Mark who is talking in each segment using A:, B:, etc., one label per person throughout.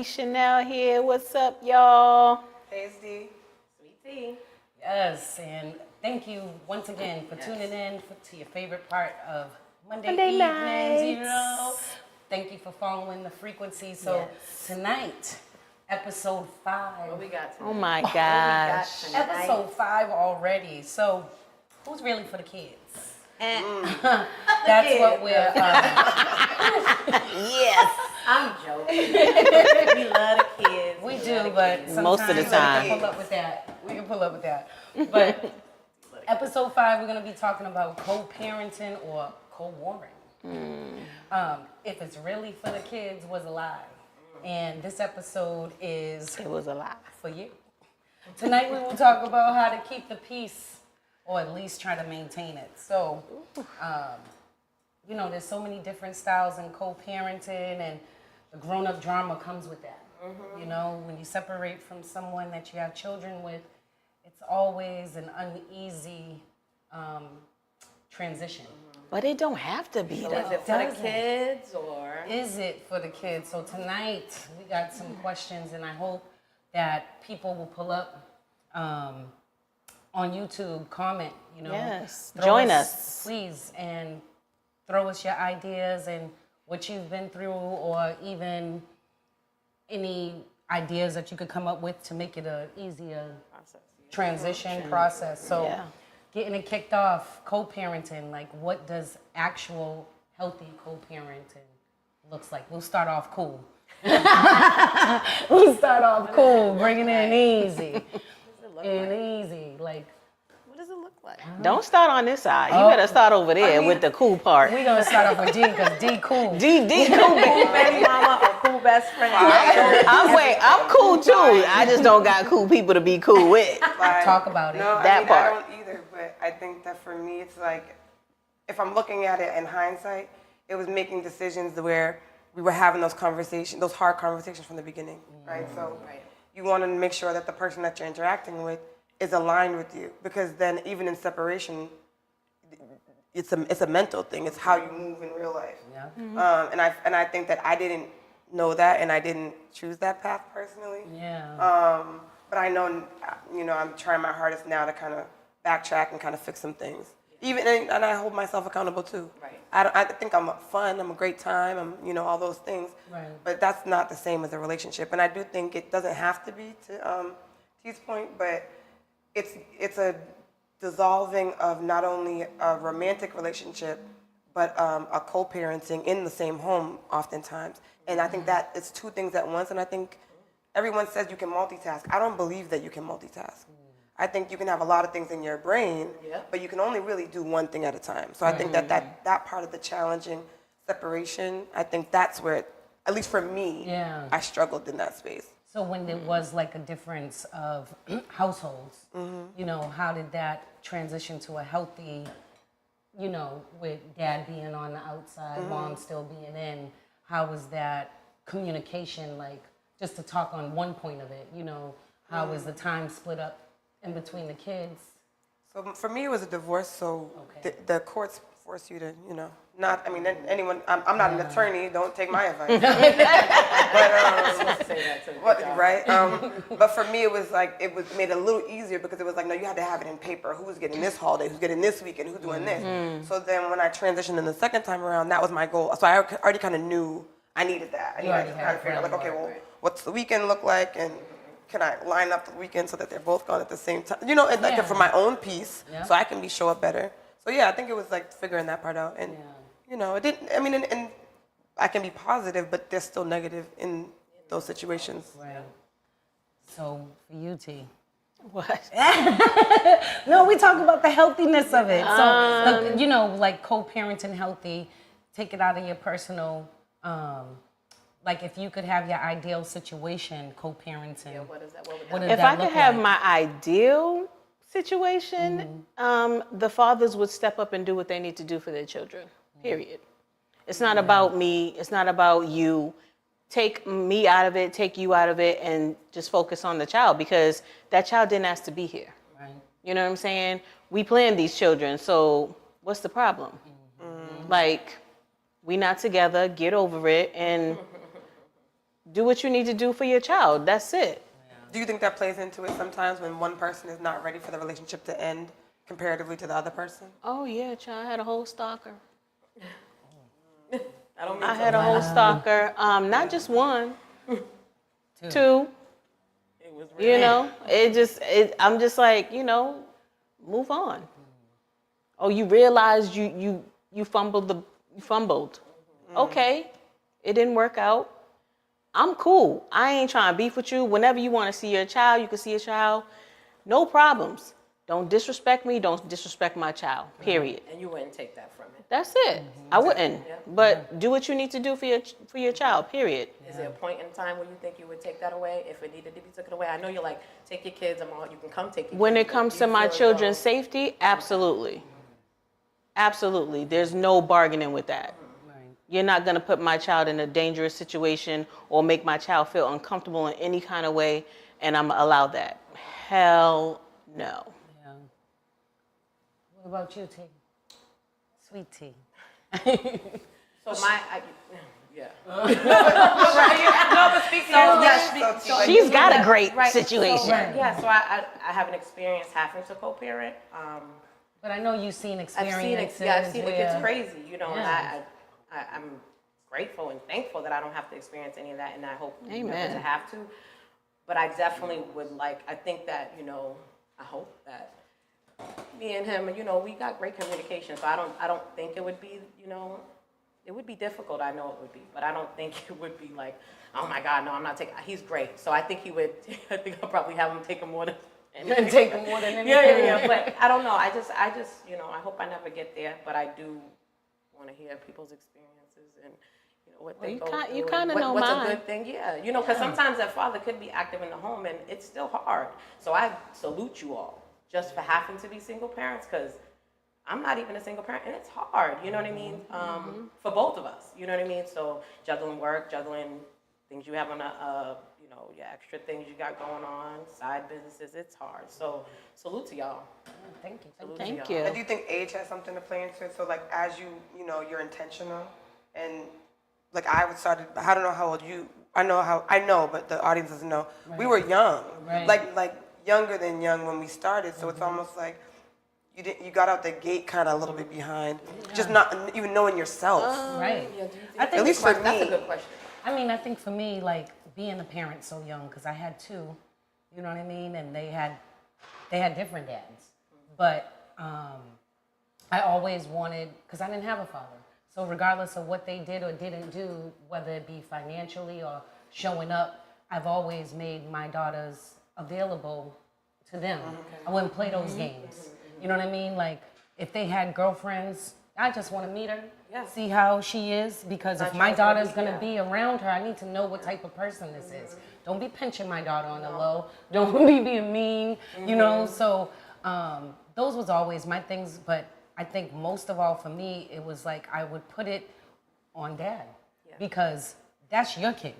A: Chanel here. What's up, y'all?
B: Hey, it's D.
C: Sweet tea.
D: Yes, and thank you once again for tuning in to your favorite part of Monday evenings.
A: nights.
D: Thank you for following the frequency. So tonight, episode 5.
C: What we got tonight?
A: Oh my
C: What we got
A: gosh.
C: tonight?
D: Episode 5 already. So, who's really for the kids?
A: Eh.
D: That's what we're.
A: Yes.
C: I'm joking. We love the kids.
D: We do, but sometimes
A: Most of the time.
D: we can pull up with that. But episode 5, we're gonna be talking about co-parenting or co-warring. If it's really for the kids was a lie, and this episode is
A: It was a lie.
D: for you. Tonight we will talk about how to keep the peace, or at least try to maintain it. So, there's so many different styles in co-parenting, and the grown-up drama comes with that. When you separate from someone that you have children with, it's always an uneasy transition.
A: But it don't have to be
C: So
A: though.
C: is it for the
D: Doesn't.
C: kids or?
D: Is it for the kids? So tonight we got some questions, and I hope that people will pull up on YouTube, comment,
A: Yes.
D: throw
A: Join us.
D: please, and throw us your ideas and what you've been through, or even any ideas that you could come up with to make it a easier transition process. So
A: Yeah.
D: getting it kicked off, co-parenting, like what does actual healthy co-parenting looks like? We'll start off cool. Bringing it in easy. Like,
C: What does it look like?
A: Don't start on this side. You better start over there with the cool part.
D: we're gonna start off with D, because D cool.
A: D cool.
C: Cool baby mama or cool best friend?
A: I'm cool too. I just don't got cool people to be cool with.
D: Talk about it.
B: No,
A: That
B: I
A: part.
B: don't either, but I think that for me, it's like, if I'm looking at it in hindsight, it was making decisions where we were having those conversations, those hard conversations from the beginning, right? So you want to make sure that the person that you're interacting with is aligned with you, because then even in separation, it's a mental thing. It's how you move in real life.
D: Yeah.
B: And I think that I didn't know that, and I didn't choose that path personally.
D: Yeah.
B: But I know, I'm trying my hardest now to kind of backtrack and kind of fix some things. And I hold myself accountable too.
C: Right.
B: I think I'm fun. I'm a great time. I'm, all those things.
D: Right.
B: But that's not the same as a relationship. And I do think it doesn't have to be, to T's point, but it's a dissolving of not only a romantic relationship, but a co-parenting in the same home oftentimes. And I think that it's two things at once. And I think everyone says you can multitask. I don't believe that you can multitask. I think you can have a lot of things in your brain, but you can only really do one thing at a time. So I think that part of the challenging separation, I think that's where, at least for me, I struggled in that space.
D: So when there was like a difference of households, how did that transition to a healthy, with dad being on the outside, mom still being in? How was that communication like? Just to talk on one point of it, how was the time split up in between the kids?
B: So for me, it was a divorce. So the courts force you to, anyone. I'm not an attorney. Don't take my advice. But for me, it was made it a little easier, because it was like, no, you had to have it in paper. Who's getting this holiday? Who's getting this weekend? Who's doing this? So then when I transitioned in the second time around, that was my goal. So I already kind of knew I needed that. I needed to kind of figure out, like, okay, well, what's the weekend look like, and can I line up the weekend so that they're both gone at the same time? Like for my own peace, so I can show up better. So yeah, I think it was like figuring that part out, and it didn't. I mean, and I can be positive, but there's still negative in those situations.
D: Right. So for you, T.
A: What?
D: No, we talk about the healthiness of it. So, like co-parenting healthy, take it out of your personal, like if you could have your ideal situation, co-parenting.
C: Yeah, what is that? What would
D: What
C: that
D: does
A: If
D: that
A: I could
D: look
A: have
D: like?
A: my ideal situation, the fathers would step up and do what they need to do for their children, period. It's not about me. It's not about you. take me out of it, take you out of it, and just focus on the child, because that child didn't ask to be here.
D: Right.
A: You know what I'm saying? We planned these children, so what's the problem? Like, we not together, get over it, and do what you need to do for your child. That's it.
B: Do you think that plays into it sometimes when one person is not ready for the relationship to end comparatively to the other person?
A: Oh yeah, child, I had a whole stalker.
C: I don't mean
A: I had a whole stalker. Not just one, two.
C: it was
A: You know, I'm just like, move on. Oh, you realized you fumbled. Okay, it didn't work out. I'm cool. I ain't trying to beef with you. Whenever you want to see your child, you can see your child. No problems. Don't disrespect me. Don't disrespect my child. Period.
C: And you wouldn't take that from it.
A: That's it. I wouldn't. But do what you need to do for your child. Period.
C: Is there a point in time where you think you would take that away if it needed to be taken away? I know you're like, take your kids, you can come take your
A: When
C: kids.
A: it comes to my children's safety, absolutely. Absolutely. There's no bargaining with that. You're not going to put my child in a dangerous situation or make my child feel uncomfortable in any kind of way, and I'm allow that. Hell no.
D: Yeah. What about you, T? Sweet T.
C: So yeah. No, but speak so
A: She's got a great situation.
C: Yeah, so I have an experience having to co-parent.
D: But I know you've seen
C: I've seen
D: experiences.
C: it. Yeah, I've seen it.
D: where-
C: It's crazy, and
D: Yeah.
C: I'm grateful and thankful that I don't have to experience any of that, and I hope never
A: Amen.
C: to have to. But I definitely would like. I think that I hope that me and him, we got great communication. So I don't think it would be, it would be difficult. I know it would be, but I don't think it would be like, oh my God, no, I'm not taking. He's great, so I think he would. I think I'll probably have him take him more than.
D: And take them more than anything.
C: Yeah. But I don't know. I just, I hope I never get there. But I do want to hear people's experiences and what they go through.
A: You
C: and
A: kind of know
C: what's
A: mine.
C: a good thing. Yeah, because sometimes that father could be active in the home and it's still hard. So I salute you all just for having to be single parents, because I'm not even a single parent and it's hard. You know what I mean? For both of us. You know what I mean? So juggling work, juggling things you have on your extra things you got going on, side businesses, it's hard. So salute to y'all.
D: Thank you.
C: Salute
A: Thank
C: to y'all.
A: you.
B: And do you think age has something to play into it? So like as you're intentional, and like I don't know how old you, I know, but the audience doesn't know.
D: Right.
B: We were young,
D: Right.
B: like younger than young when we started. So it's almost like you got out the gate kind of a little bit behind, just not even knowing yourself.
D: Right.
C: Yeah, do you think
D: I think
B: At least for
C: that's a
B: me.
C: good question.
D: I think for me, like being a parent so young, because I had two, you know what I mean, and they had different dads, but I always wanted, because I didn't have a father, so regardless of what they did or didn't do, whether it be financially or showing up, I've always made my daughters available to them. I wouldn't play those games. You know what I mean? Like if they had girlfriends, I just want to meet her,
C: Yeah.
D: see how she is, because if my daughter's gonna be around her, I need to know what type of person this is. Don't be pinching my daughter on the low. Don't be being mean, So those was always my things, but I think most of all for me, it was like I would put it on dad, because that's your kid.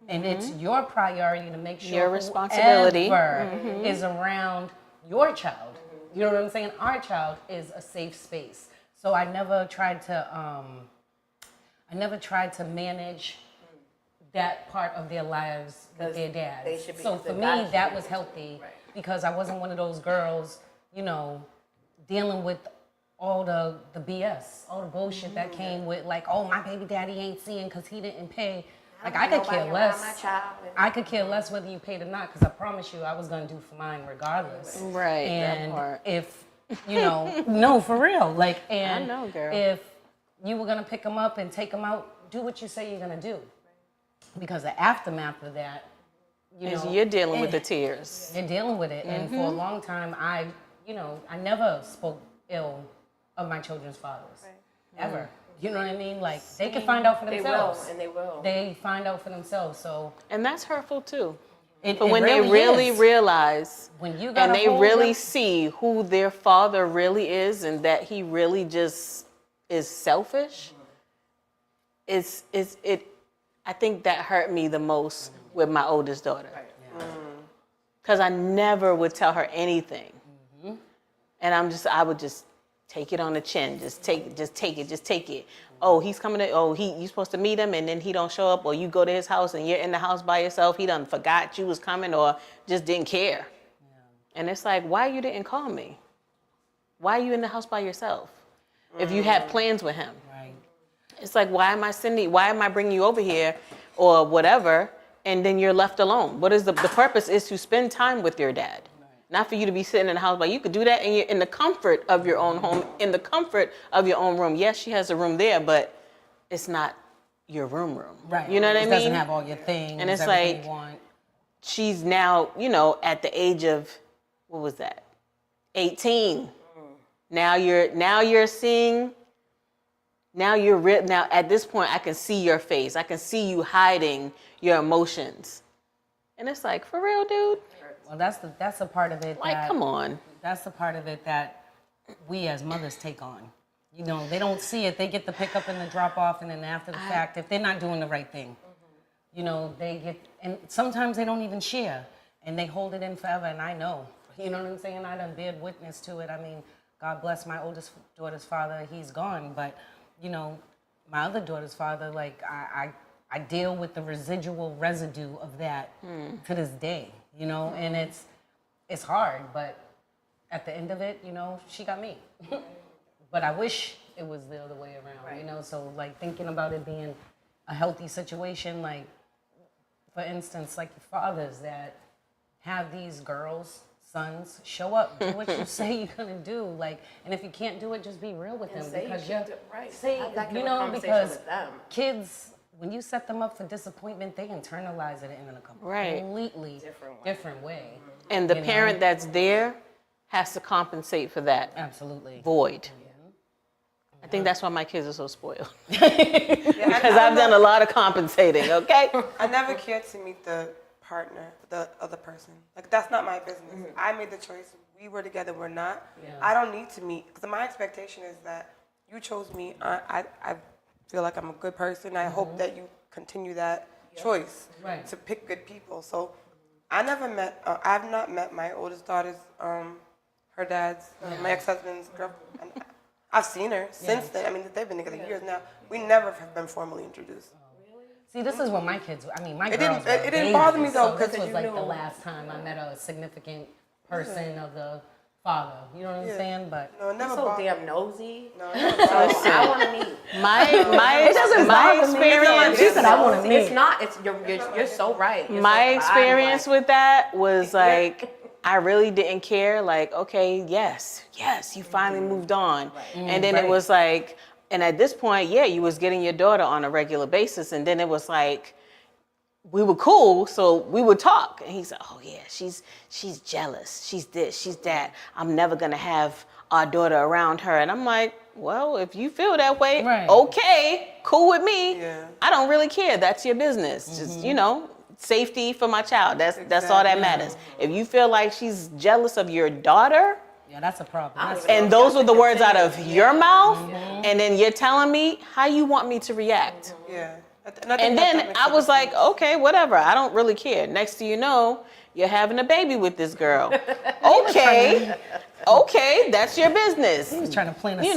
D: And it's your priority to make sure
A: Your responsibility.
D: whoever is around your child. You know what I'm saying? Our child is a safe space. So I never tried to manage that part of their lives with their dads.
C: they should be-
D: So for
C: the
D: me,
C: dad should
D: that
C: be
D: was
C: the-
D: healthy,
C: right.
D: because I wasn't one of those girls, dealing with all the BS, all the bullshit that came with like, oh, my baby daddy ain't seeing because he didn't pay. Like I could care less. I could care less whether you paid or not, because I promise you I was gonna do for mine regardless.
A: Right, that
D: And
A: part.
D: if no, for real. Like, and
A: know, girl.
D: if you were gonna pick them up and take them out, do what you say you're gonna do. Because the aftermath of that,
A: You're dealing with the tears.
D: you're dealing with it. And for a long time, I never spoke ill of my children's fathers, ever. You know what I mean? Like they can find out for
C: They
D: themselves.
C: will, and they will.
D: They find out for themselves. So
A: And that's hurtful too.
D: it,
A: But
D: it
A: when they really
D: is.
A: realize
D: when you got
A: and they really see who their father really is and that he really just is selfish, I think that hurt me the most with my oldest daughter. Because I never would tell her anything. And I would just take it on the chin. Just take it. Oh, he's coming to, you supposed to meet him and then he don't show up, or you go to his house and you're in the house by yourself. He done forgot you was coming or just didn't care. And it's like, why you didn't call me? Why are you in the house by yourself? If you had plans with him.
D: Right.
A: It's like, why am I bringing you over here or whatever, and then you're left alone? What is the purpose is to spend time with your dad. Not for you to be sitting in the house, but you could do that in the comfort of your own home, in the comfort of your own room. Yes, she has a room there, but it's not your room.
D: Right.
A: You know what I mean?
D: It doesn't have all your things,
A: and it's
D: everything
A: like,
D: you want.
A: she's now, at the age of, what was that? 18. Now you're seeing, now at this point, I can see your face. I can see you hiding your emotions. And it's like, for real, dude?
D: Well, that's a part of it.
A: Like, come on.
D: That's the part of it that we as mothers take on. They don't see it. They get the pick up and the drop off, and then after the fact, if they're not doing the right thing, they get, and sometimes they don't even share, and they hold it in forever. And I know, you know what I'm saying? I done bear witness to it. I mean, God bless my oldest daughter's father. He's gone, but my other daughter's father, like I deal with the residue of that to this day. And it's hard, but at the end of it, she got me. But I wish it was the other way around,
C: Right.
D: So like thinking about it being a healthy situation, like for instance, like fathers that have these sons, show up, do what you say you're gonna do, like, and if you can't do it, just be real with them, because you're
C: right.
D: say,
C: Have that kind of conversation
D: because
C: with them.
D: kids, when you set them up for disappointment, they internalize it in a completely different way.
A: And the parent that's there has to compensate for that
D: Absolutely.
A: void. I think that's why my kids are so spoiled. Because I've done a lot of compensating, okay?
B: I never cared to meet the partner, the other person. Like, that's not my business. I made the choice. We were together, we're not.
D: Yeah.
B: I don't need to meet, because my expectation is that you chose me. I feel like I'm a good person. I hope that you continue that choice to pick good people. So I've not met my oldest daughter's, her dad's, my ex-husband's girlfriend. I've seen her since then. I mean, they've been together years now. We never have been formally introduced.
D: See, this is what my kids, my
B: It
D: girls
B: didn't-
D: were
B: it didn't bother me,
D: babies,
B: though,
D: so this
B: 'cause
D: was
B: you
D: like the
B: knew.
D: last time I met a significant person of the father. You know what I'm saying? But
B: No, it never
C: So
B: bothered me.
C: damn nosy.
B: No, it never bothered me.
C: So I want to meet.
A: My experience,
D: She said, I want to meet.
C: It's not. It's you're so right. You're
A: my
C: so right.
A: experience with that was like, I really didn't care. Like, okay, yes, you finally moved on. And then it was like, and at this point, you was getting your daughter on a regular basis. And then it was like, we were cool, so we would talk. And he said, oh yeah, she's jealous. She's this, she's that. I'm never gonna have our daughter around her. And I'm like, well, if you feel that way, okay, cool with me.
B: Yeah.
A: I don't really care. That's your business. Just, safety for my child. That's all that matters. If you feel like she's jealous of your daughter,
D: Yeah, that's a problem. That's
A: and those were the words out of your mouth, and then you're telling me how you want me to react.
B: Yeah.
A: And then I was like, okay, whatever. I don't really care. Next thing you know, you're having a baby with this girl. Okay, that's your business.
D: He was trying to plant a seed.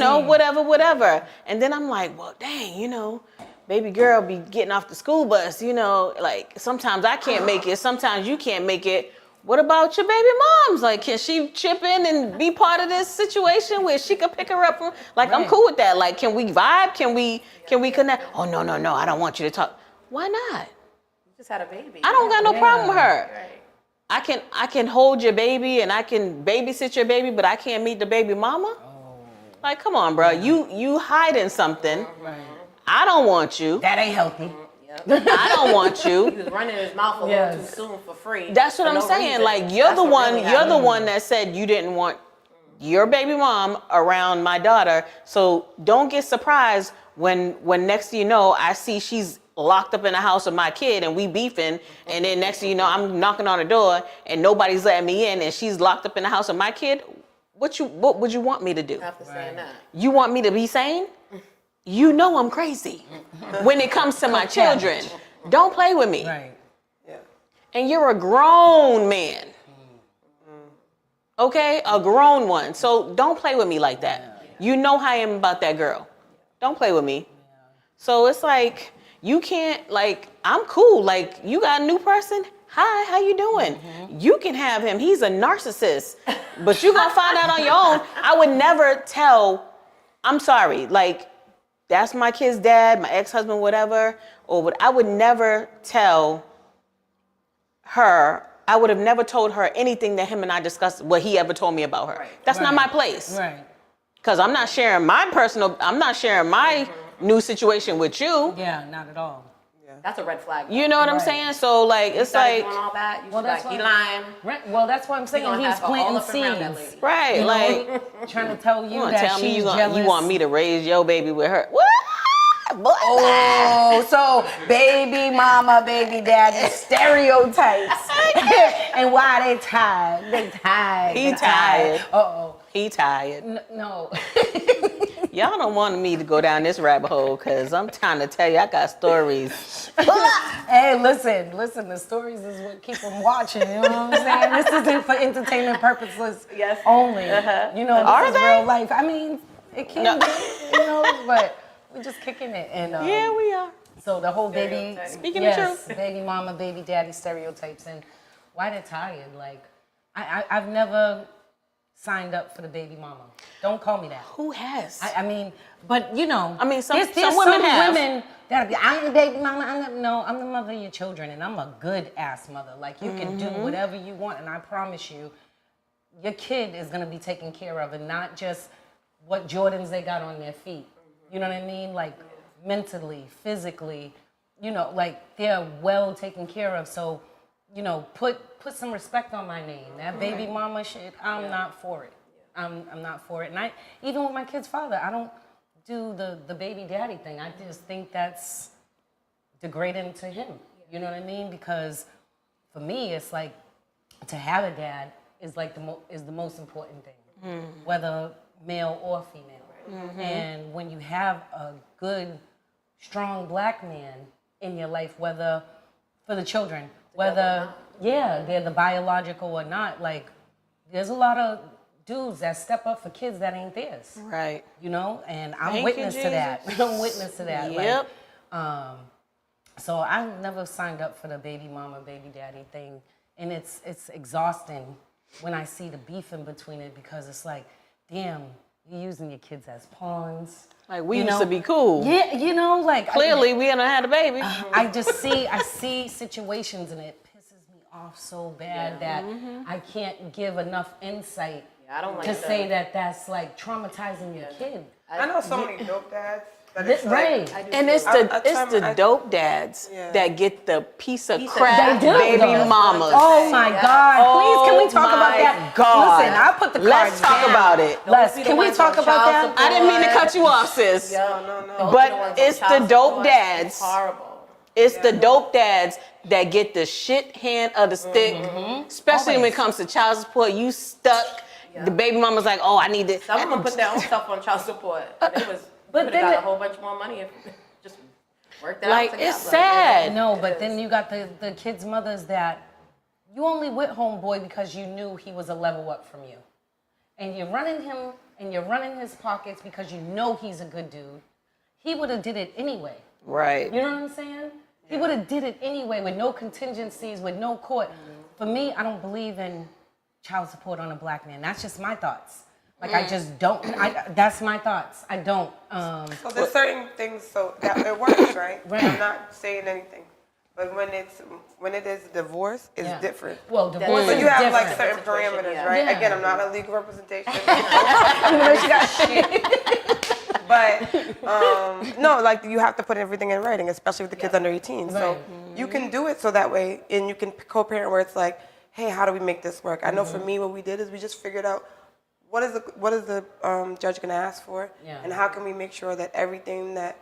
A: Whatever. And then I'm like, well, dang, baby girl be getting off the school bus, like sometimes I can't make it, sometimes you can't make it. What about your baby moms? Like, can she chip in and be part of this situation where she could pick her up from, like, I'm cool with that. Like, can we vibe? Can we connect? Oh, no, I don't want you to talk. Why not?
C: You just had a baby.
A: I don't got no problem with her.
C: Right.
A: I can hold your baby and I can babysit your baby, but I can't meet the baby mama? Like, come on, bro. You hiding something. I don't want you.
D: That ain't healthy.
A: I don't want you.
C: He was running his mouth a little too soon for free.
A: That's what I'm saying. Like, you're the one that said you didn't want your baby mom around my daughter. So don't get surprised when next thing you know, I see she's locked up in the house with my kid and we beefing, and then next thing you know, I'm knocking on the door and nobody's letting me in and she's locked up in the house with my kid. What would you want me to do?
C: After saying that.
A: You want me to be sane? I'm crazy when it comes to my children. Don't play with me.
D: Right.
B: Yeah.
A: And you're a grown man. Okay? A grown one. So don't play with me like that. You know how I am about that girl. Don't play with me. So it's like, you can't, like, I'm cool. Like, you got a new person? Hi, how you doing? You can have him. He's a narcissist. But you gonna find out on your own. I would never tell, I'm sorry, like, that's my kid's dad, my ex-husband, whatever, or what. I would never tell her, I would have never told her anything that him and I discussed, what he ever told me about her. That's not my place.
D: Right.
A: Because I'm not sharing I'm not sharing my new situation with you.
D: Yeah, not at all.
C: That's a red flag.
A: You know what I'm
D: Right.
A: saying? So, like, it's
C: Started
A: like,
C: doing all that. You
D: Well,
C: should
D: that's
C: like, he
D: why-
C: lying.
D: Right. Well, that's why I'm
C: He
D: saying
C: gonna
D: he's
C: have her all
D: planting
C: up around that
D: seeds.
C: lady.
A: right,
D: You know,
A: like,
D: trying to tell you
A: you gonna
D: that
A: tell me
D: she's
A: you
D: jealous.
A: want me to raise your baby with her? What? Boy,
E: Oh, so baby mama, baby daddy stereotypes. And why they tired? They tired.
A: He
E: They
A: tired.
D: Uh-oh.
A: He tired.
D: No.
A: Y'all don't want me to go down this rabbit hole because I'm trying to tell you, I got stories.
D: Hey, listen, the stories is what keep them watching, you know what I'm saying? This isn't for entertainment purposes
C: Yes.
D: only. You know, this
A: Are
D: is
A: they?
D: real life. I mean, it can
A: No.
D: be, you know, but we're just kicking it. And
A: Yeah, we are.
D: so the whole baby,
C: Stereotypes.
A: Speaking the truth.
D: baby mama, baby daddy stereotypes, and why they're tired. Like, I've never signed up for the baby mama. Don't call me that.
A: Who has?
D: I mean, but you know,
A: I mean, some
D: there's
A: women have.
D: women that'll be, I'm the baby mama. I'm the mother of your children, and I'm a good ass mother. Like, you can do whatever you want, and I promise you, your kid is gonna be taken care of, and not just what Jordans they got on their feet. You know what I mean? Like, mentally, physically, you know, like, they're well taken care of. So, you know, put some respect on my name. That baby mama shit, I'm not for it. I'm not for it. And I, even with my kid's father, I don't do the baby daddy thing. I just think that's degrading to him. You know what I mean? Because for me, it's like, to have a dad is like the most important thing, whether male or female. And when you have a good, strong black man in your life, whether for the children, whether they're the biological or not, like, there's a lot of dudes that step up for kids that ain't theirs.
A: Right.
D: You know, and I'm
A: Thank
D: witness
A: you,
D: to that.
A: Jesus.
D: I'm witness to that.
A: Yep.
D: Like, so I never signed up for the baby mama, baby daddy thing, and it's exhausting when I see the beef in between it, because it's like, damn, you're using your kids as pawns.
A: Like, we
D: You
A: used
D: know?
A: to be cool.
D: Yeah, you know, like,
A: Clearly, we done had a baby.
D: I see situations, and it pisses me off so bad that I can't give enough insight
C: I don't like
D: to
C: that.
D: say that that's like traumatizing your kid.
B: I know so many dope dads that it's like,
D: Right.
A: And it's
B: I
A: the dope dads
B: Yeah.
A: that get the piece of
C: Piece of
A: crap
D: They do,
A: baby
D: though.
A: mamas.
D: Oh my God! Please, can we talk about
A: my
D: that?
A: God.
D: Listen, I'll put the
A: Let's
D: cards
A: talk
D: down.
A: about it.
D: Les,
C: be the
D: can we
C: ones
D: talk
C: on
D: about
C: child
D: that?
A: I didn't mean to cut you off, sis.
B: no.
A: But it's the dope dads.
C: It's horrible.
A: It's the dope dads that get the shit hand of the stick, especially when it
D: Always.
A: comes to child support. You stuck. The baby mama's like, oh, I need to.
C: Some of them put their own stuff on child support. But it was,
D: But
C: could
D: then
C: have got
D: it-
C: a whole bunch more money if just worked out
A: Like,
C: together.
A: it's sad.
D: No, but then you got the kids' mothers that you only with homeboy because you knew he was a level up from you, and you're running him and you're running his pockets because you know he's a good dude. He would have did it anyway.
A: Right.
D: You know what I'm saying? He would have did it anyway with no contingencies, with no court. For me, I don't believe in child support on a black man. That's just my thoughts. Like, I just don't. That's my thoughts. I don't.
B: So there's certain things so that it works, right?
D: Right.
B: I'm not saying anything, but when it is divorce, it's
D: Yeah.
B: different.
D: Well, divorce
B: So
D: is
B: you have like
D: different.
B: certain parameters,
C: Yeah.
B: right?
D: Yeah.
B: Again, I'm not a legal representation,
D: You know, she got shit.
B: but no, like you have to put everything in writing, especially with the kids under 18. So
D: Right.
B: you can do it so that way, and you can co-parent where it's like, hey, how do we make this work? I know for me, what we did is we just figured out what is the judge going to ask for,
D: Yeah.
B: and how can we make sure that everything that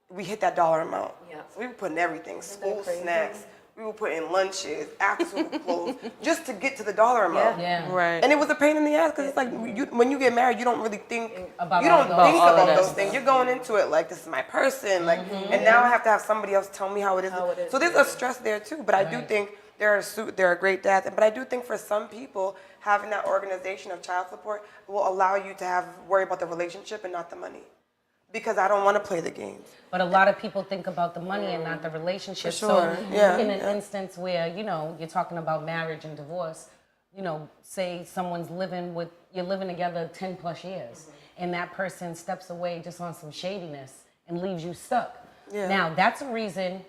B: we hit that dollar amount.
C: Yeah.
B: So we were putting everything, school snacks, We would put in lunches, after school clothes, just to get to the dollar amount.
D: Yeah.
A: Right.
B: And it was a pain in the ass because it's like when you get married, you don't really think
D: About
B: you don't
D: all
B: think
A: all of
B: about
A: that
B: those
A: stuff.
B: things. You're going into it like this is my person, like, and now I have to have somebody else tell me how it is. So there's a stress there too. But I do think there are great dads, but I do think for some people having that organization of child support will allow you to worry about the relationship and not the money, because I don't want to play the games.
D: But a lot of people think about the money and not the relationship.
B: For sure,
D: So
B: yeah,
D: in an instance where, you're talking about marriage and divorce, say someone's you're living together 10 plus years and that person steps away just on some shadiness and leaves you stuck.
B: Yeah.
D: Now, that's a reason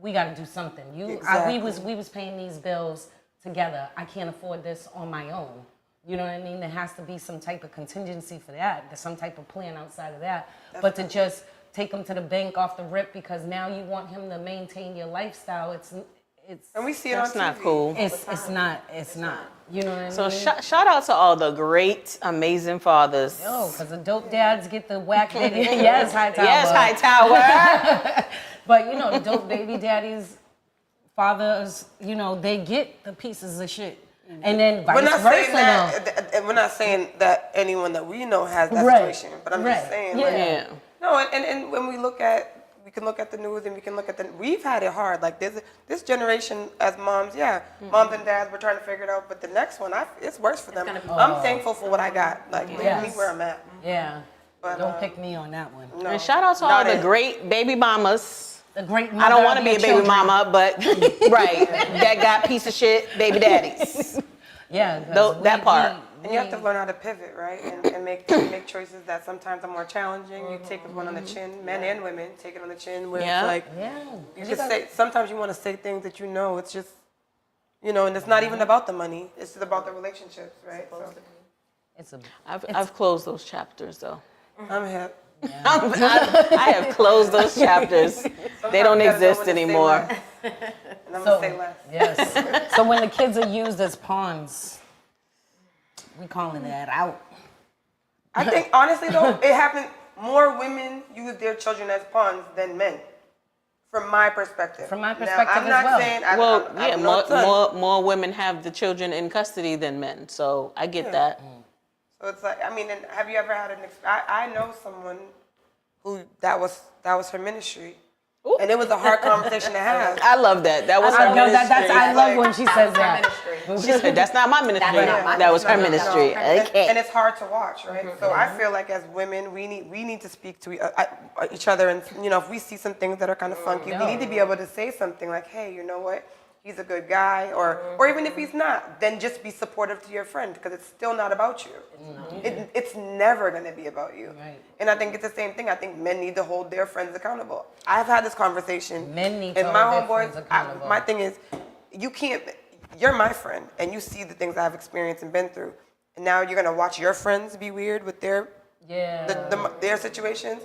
D: we got to do something.
B: Exactly.
D: We was paying these bills together. I can't afford this on my own. You know what I mean? There has to be some type of contingency for that. There's some type of plan outside of that. But to just take him to the bank off the rip because now you want him to maintain your lifestyle, it's
B: And we see it
A: That's
B: on
A: not
B: TV.
A: cool.
D: it's not. You know what I
A: So
D: mean?
A: shout out to all the great, amazing fathers.
D: Yo, because the dope dads get the whack baby. Yes, high tower.
A: Yes, Hightower.
D: But the dope baby daddies, fathers, they get the pieces of shit. And then
B: We're
D: vice
B: not
D: versa
B: saying that, and we're not saying that anyone that we know has that
D: Right,
B: situation. But I'm
D: right,
B: just saying,
D: yeah.
B: like,
A: Yeah.
B: no, and when we can look at the news and we can look at we've had it hard. Like this generation as moms, moms and dads, we're trying to figure it out. But the next one, it's worse for them. I'm thankful for what I got. Like, leave me
D: Yes.
B: where I'm at.
D: Yeah.
B: But,
D: Don't pick me on that one.
B: No,
A: And shout out to all
B: not
A: the
B: it.
A: great baby mamas.
D: The great
A: I don't want to
D: to
A: be a baby mama, but right, that got piece of shit baby daddies.
D: Yeah. 'cause
A: Though, that part.
B: And you have to learn how to pivot, right? And make choices that sometimes are more challenging. You take one on the chin, men and women take it on the chin. Where
A: Yeah.
B: it's like
D: Yeah.
B: you just say. Sometimes you want to say things that it's just, and it's not even about the money. It's just about the relationships, right? So,
D: It's a.
A: I've closed those chapters though.
B: I'm hip.
A: I have closed those chapters. They don't
B: Sometimes you gotta know
A: exist
B: when to say
A: anymore.
B: less. And I'm gonna say less.
D: Yes. So when the kids are used as pawns, we calling that out.
B: I think honestly though, it happened. More women use their children as pawns than men, from my perspective.
D: From my
B: Now,
D: perspective
B: I'm
D: as
B: not
D: well.
B: saying
A: Well,
B: I
A: yeah,
B: have no son.
A: more women have the children in custody than men, so I get that.
B: So it's like, and have you ever had I know someone who that was her ministry, and it was a hard conversation to have.
A: I love that. That was her
D: I know
A: ministry.
D: I love when she says that.
C: Ministry.
A: She said, "That's not my ministry.
C: That's not my
A: That was her
C: ministry.
A: ministry."
B: And
A: Okay.
B: it's hard to watch, right? So I feel like as women, we need to speak to each other, and if we see some things that are kind of funky, we need to be able to say something like, "Hey, you know what? He's a good guy," or even if he's not, then just be supportive to your friend because it's still not about you. It's never going to be about you.
D: Right.
B: And I think it's the same thing. I think men need to hold their friends accountable. I've had this conversation.
D: Men need to
B: and my
D: hold their
B: homeboys,
D: friends accountable.
B: my thing is, you can't. You're my friend, and you see the things I've experienced and been through, and now you're gonna watch your friends be weird with their their situations.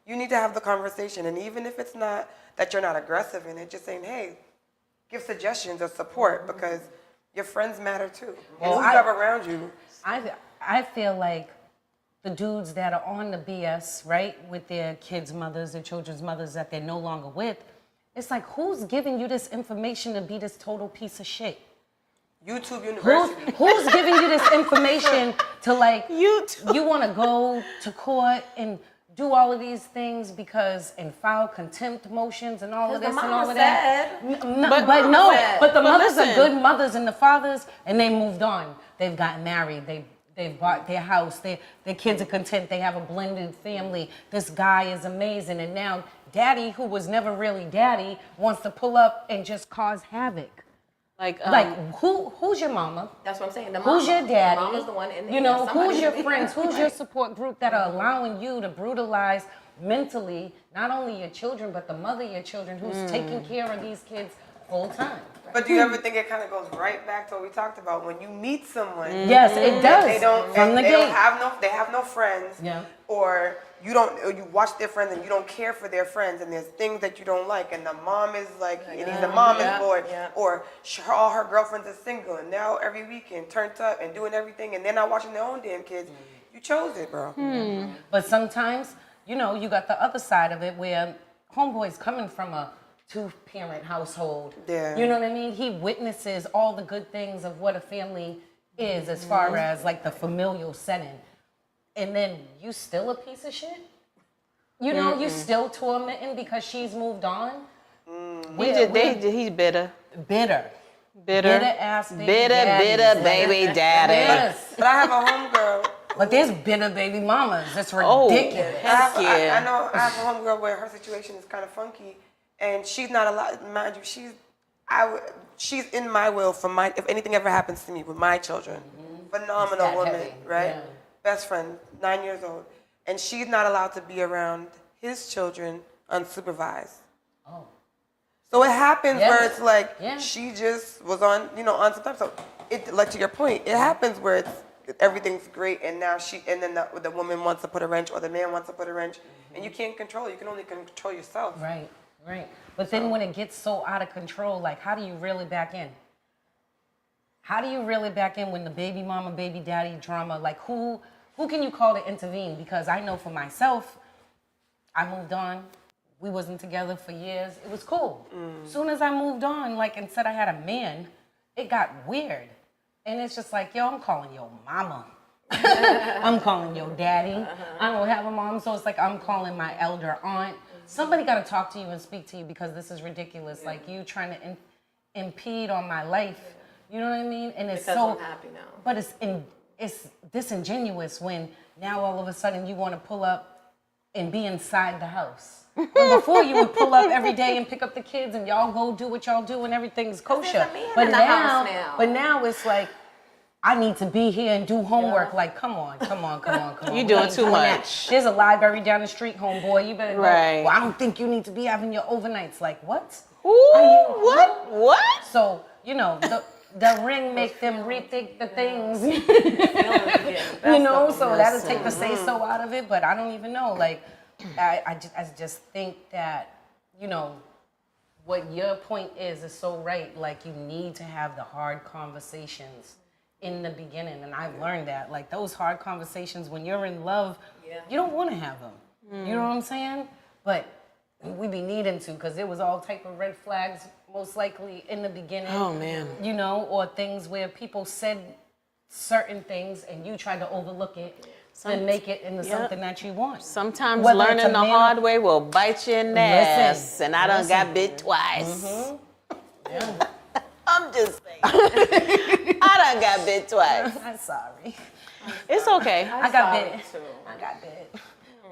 B: You need to have the conversation, and even if it's not that you're not aggressive in it, just saying, hey, give suggestions or support because your friends matter too. And
D: Well,
B: who you have around you.
D: I feel like the dudes that are on the BS, right, with their kids' mothers, their children's mothers that they're no longer with, it's like, who's giving you this information to be this total piece of shit?
B: YouTube University.
D: Who's giving you this information to
A: YouTube.
D: you want to go to court and do all of these things and file contempt motions and all of this
C: the
D: and all
C: mama
D: of that.
C: said.
D: But the mothers
A: listen.
D: are good mothers and the fathers, and they moved on. They've gotten married. They've bought their house. Their kids are content. They have a blended family. This guy is amazing. And now daddy, who was never really daddy, wants to pull up and just cause havoc.
A: Like,
D: Who's your mama?
C: That's what I'm saying. The
D: Who's
C: mama.
D: your daddy?
C: The mama's the one in the
D: Who's your friends? Who's your support group that are allowing you to brutalize mentally not only your children but the mother of your children who's taking care of these kids full time?
B: But do you ever think it kind of goes right back to what we talked about when you meet someone?
D: Yes, it does.
B: They don't.
D: From the
B: they
D: gate.
B: don't have no friends.
D: Yeah.
B: Or you don't. Or you watch their friends and you don't care for their friends, and there's things that you don't like, and the mom is like, and he's a mama's boy, or all her girlfriends are single, and now every weekend turned up and doing everything, and they're not watching their own damn kids. You chose it, bro.
D: But sometimes, you got the other side of it where homeboy's coming from a two-parent household.
B: Yeah.
D: You know what I mean? He witnesses all the good things of what a family is as far as like the familial setting. And then you still a piece of shit? You know, you still tormenting because she's moved on?
A: He's bitter.
D: Bitter.
A: Bitter.
D: Bitter ass baby
A: Bitter,
D: daddies.
A: bitter baby daddy.
D: Yes.
B: But I have a homegirl.
D: But there's bitter baby mamas. That's
A: Oh,
D: ridiculous.
A: heck yeah.
B: I know I have a homegirl where her situation is kind of funky, and she's not allowed. Mind you, she's in my will for my. If anything ever happens to me with my children, phenomenal
D: It's that
B: woman,
D: heavy,
B: right?
D: yeah.
B: Best friend, 9 years old, and she's not allowed to be around his children unsupervised.
D: Oh.
B: So it happens
D: Yeah.
B: where it's like
D: Yeah.
B: she just was on, on some time. So it, like to your point, it happens where everything's great, and now and then the woman wants to put a wrench, or the man wants to put a wrench, and you can't control it. You can only control yourself.
D: Right, right. But then when it gets so out of control, like how do you really back in? How do you really back in when the baby mama, baby daddy drama, like who can you call to intervene? Because I know for myself, I moved on. We wasn't together for years. It was cool. Soon as I moved on, like and said I had a man, it got weird. And it's just like, yo, I'm calling your mama. I'm calling your daddy. I don't have a mom, so it's like I'm calling my elder aunt. Somebody got to talk to you and speak to you because this is ridiculous. Like you trying to impede on my life. You know what I mean? And it's
C: Because
D: so
C: I'm happy now.
D: But it's disingenuous when now all of a sudden you want to pull up and be inside the house. When before you would pull up every day and pick up the kids and y'all go do what y'all do and everything's kosher.
C: a man in the house now.
D: But now it's like I need to be here and do homework.
C: Yeah.
D: Like, come on.
A: You
D: We
A: doing
D: ain't
A: too
D: that.
A: much.
D: There's a library down the street, homeboy. You better go.
A: Right.
D: Well, I don't think you need to be having your overnights. Like, what?
A: Ooh, what?
D: So, the ring make them rethink the things. So that'll take the say-so out of it, but I don't even know. Like, I just think that, what your point is so right. Like, you need to have the hard conversations in the beginning, and I've learned that. Like, those hard conversations, when you're in love, you don't want to have them. You know what I'm saying? But we be needing to, because there was all type of red flags, most likely, in the beginning.
A: Oh, man.
D: Or things where people said certain things and you tried to overlook it and make it into something that you want.
A: Sometimes
D: Whether it's
A: learning
D: a
A: the
D: man
A: hard
D: or-
A: way will bite you in the ass. And I done got bit twice.
D: Yeah.
A: I'm just saying. I done got bit twice.
D: I'm sorry.
A: It's okay.
D: I got bit. I got bit.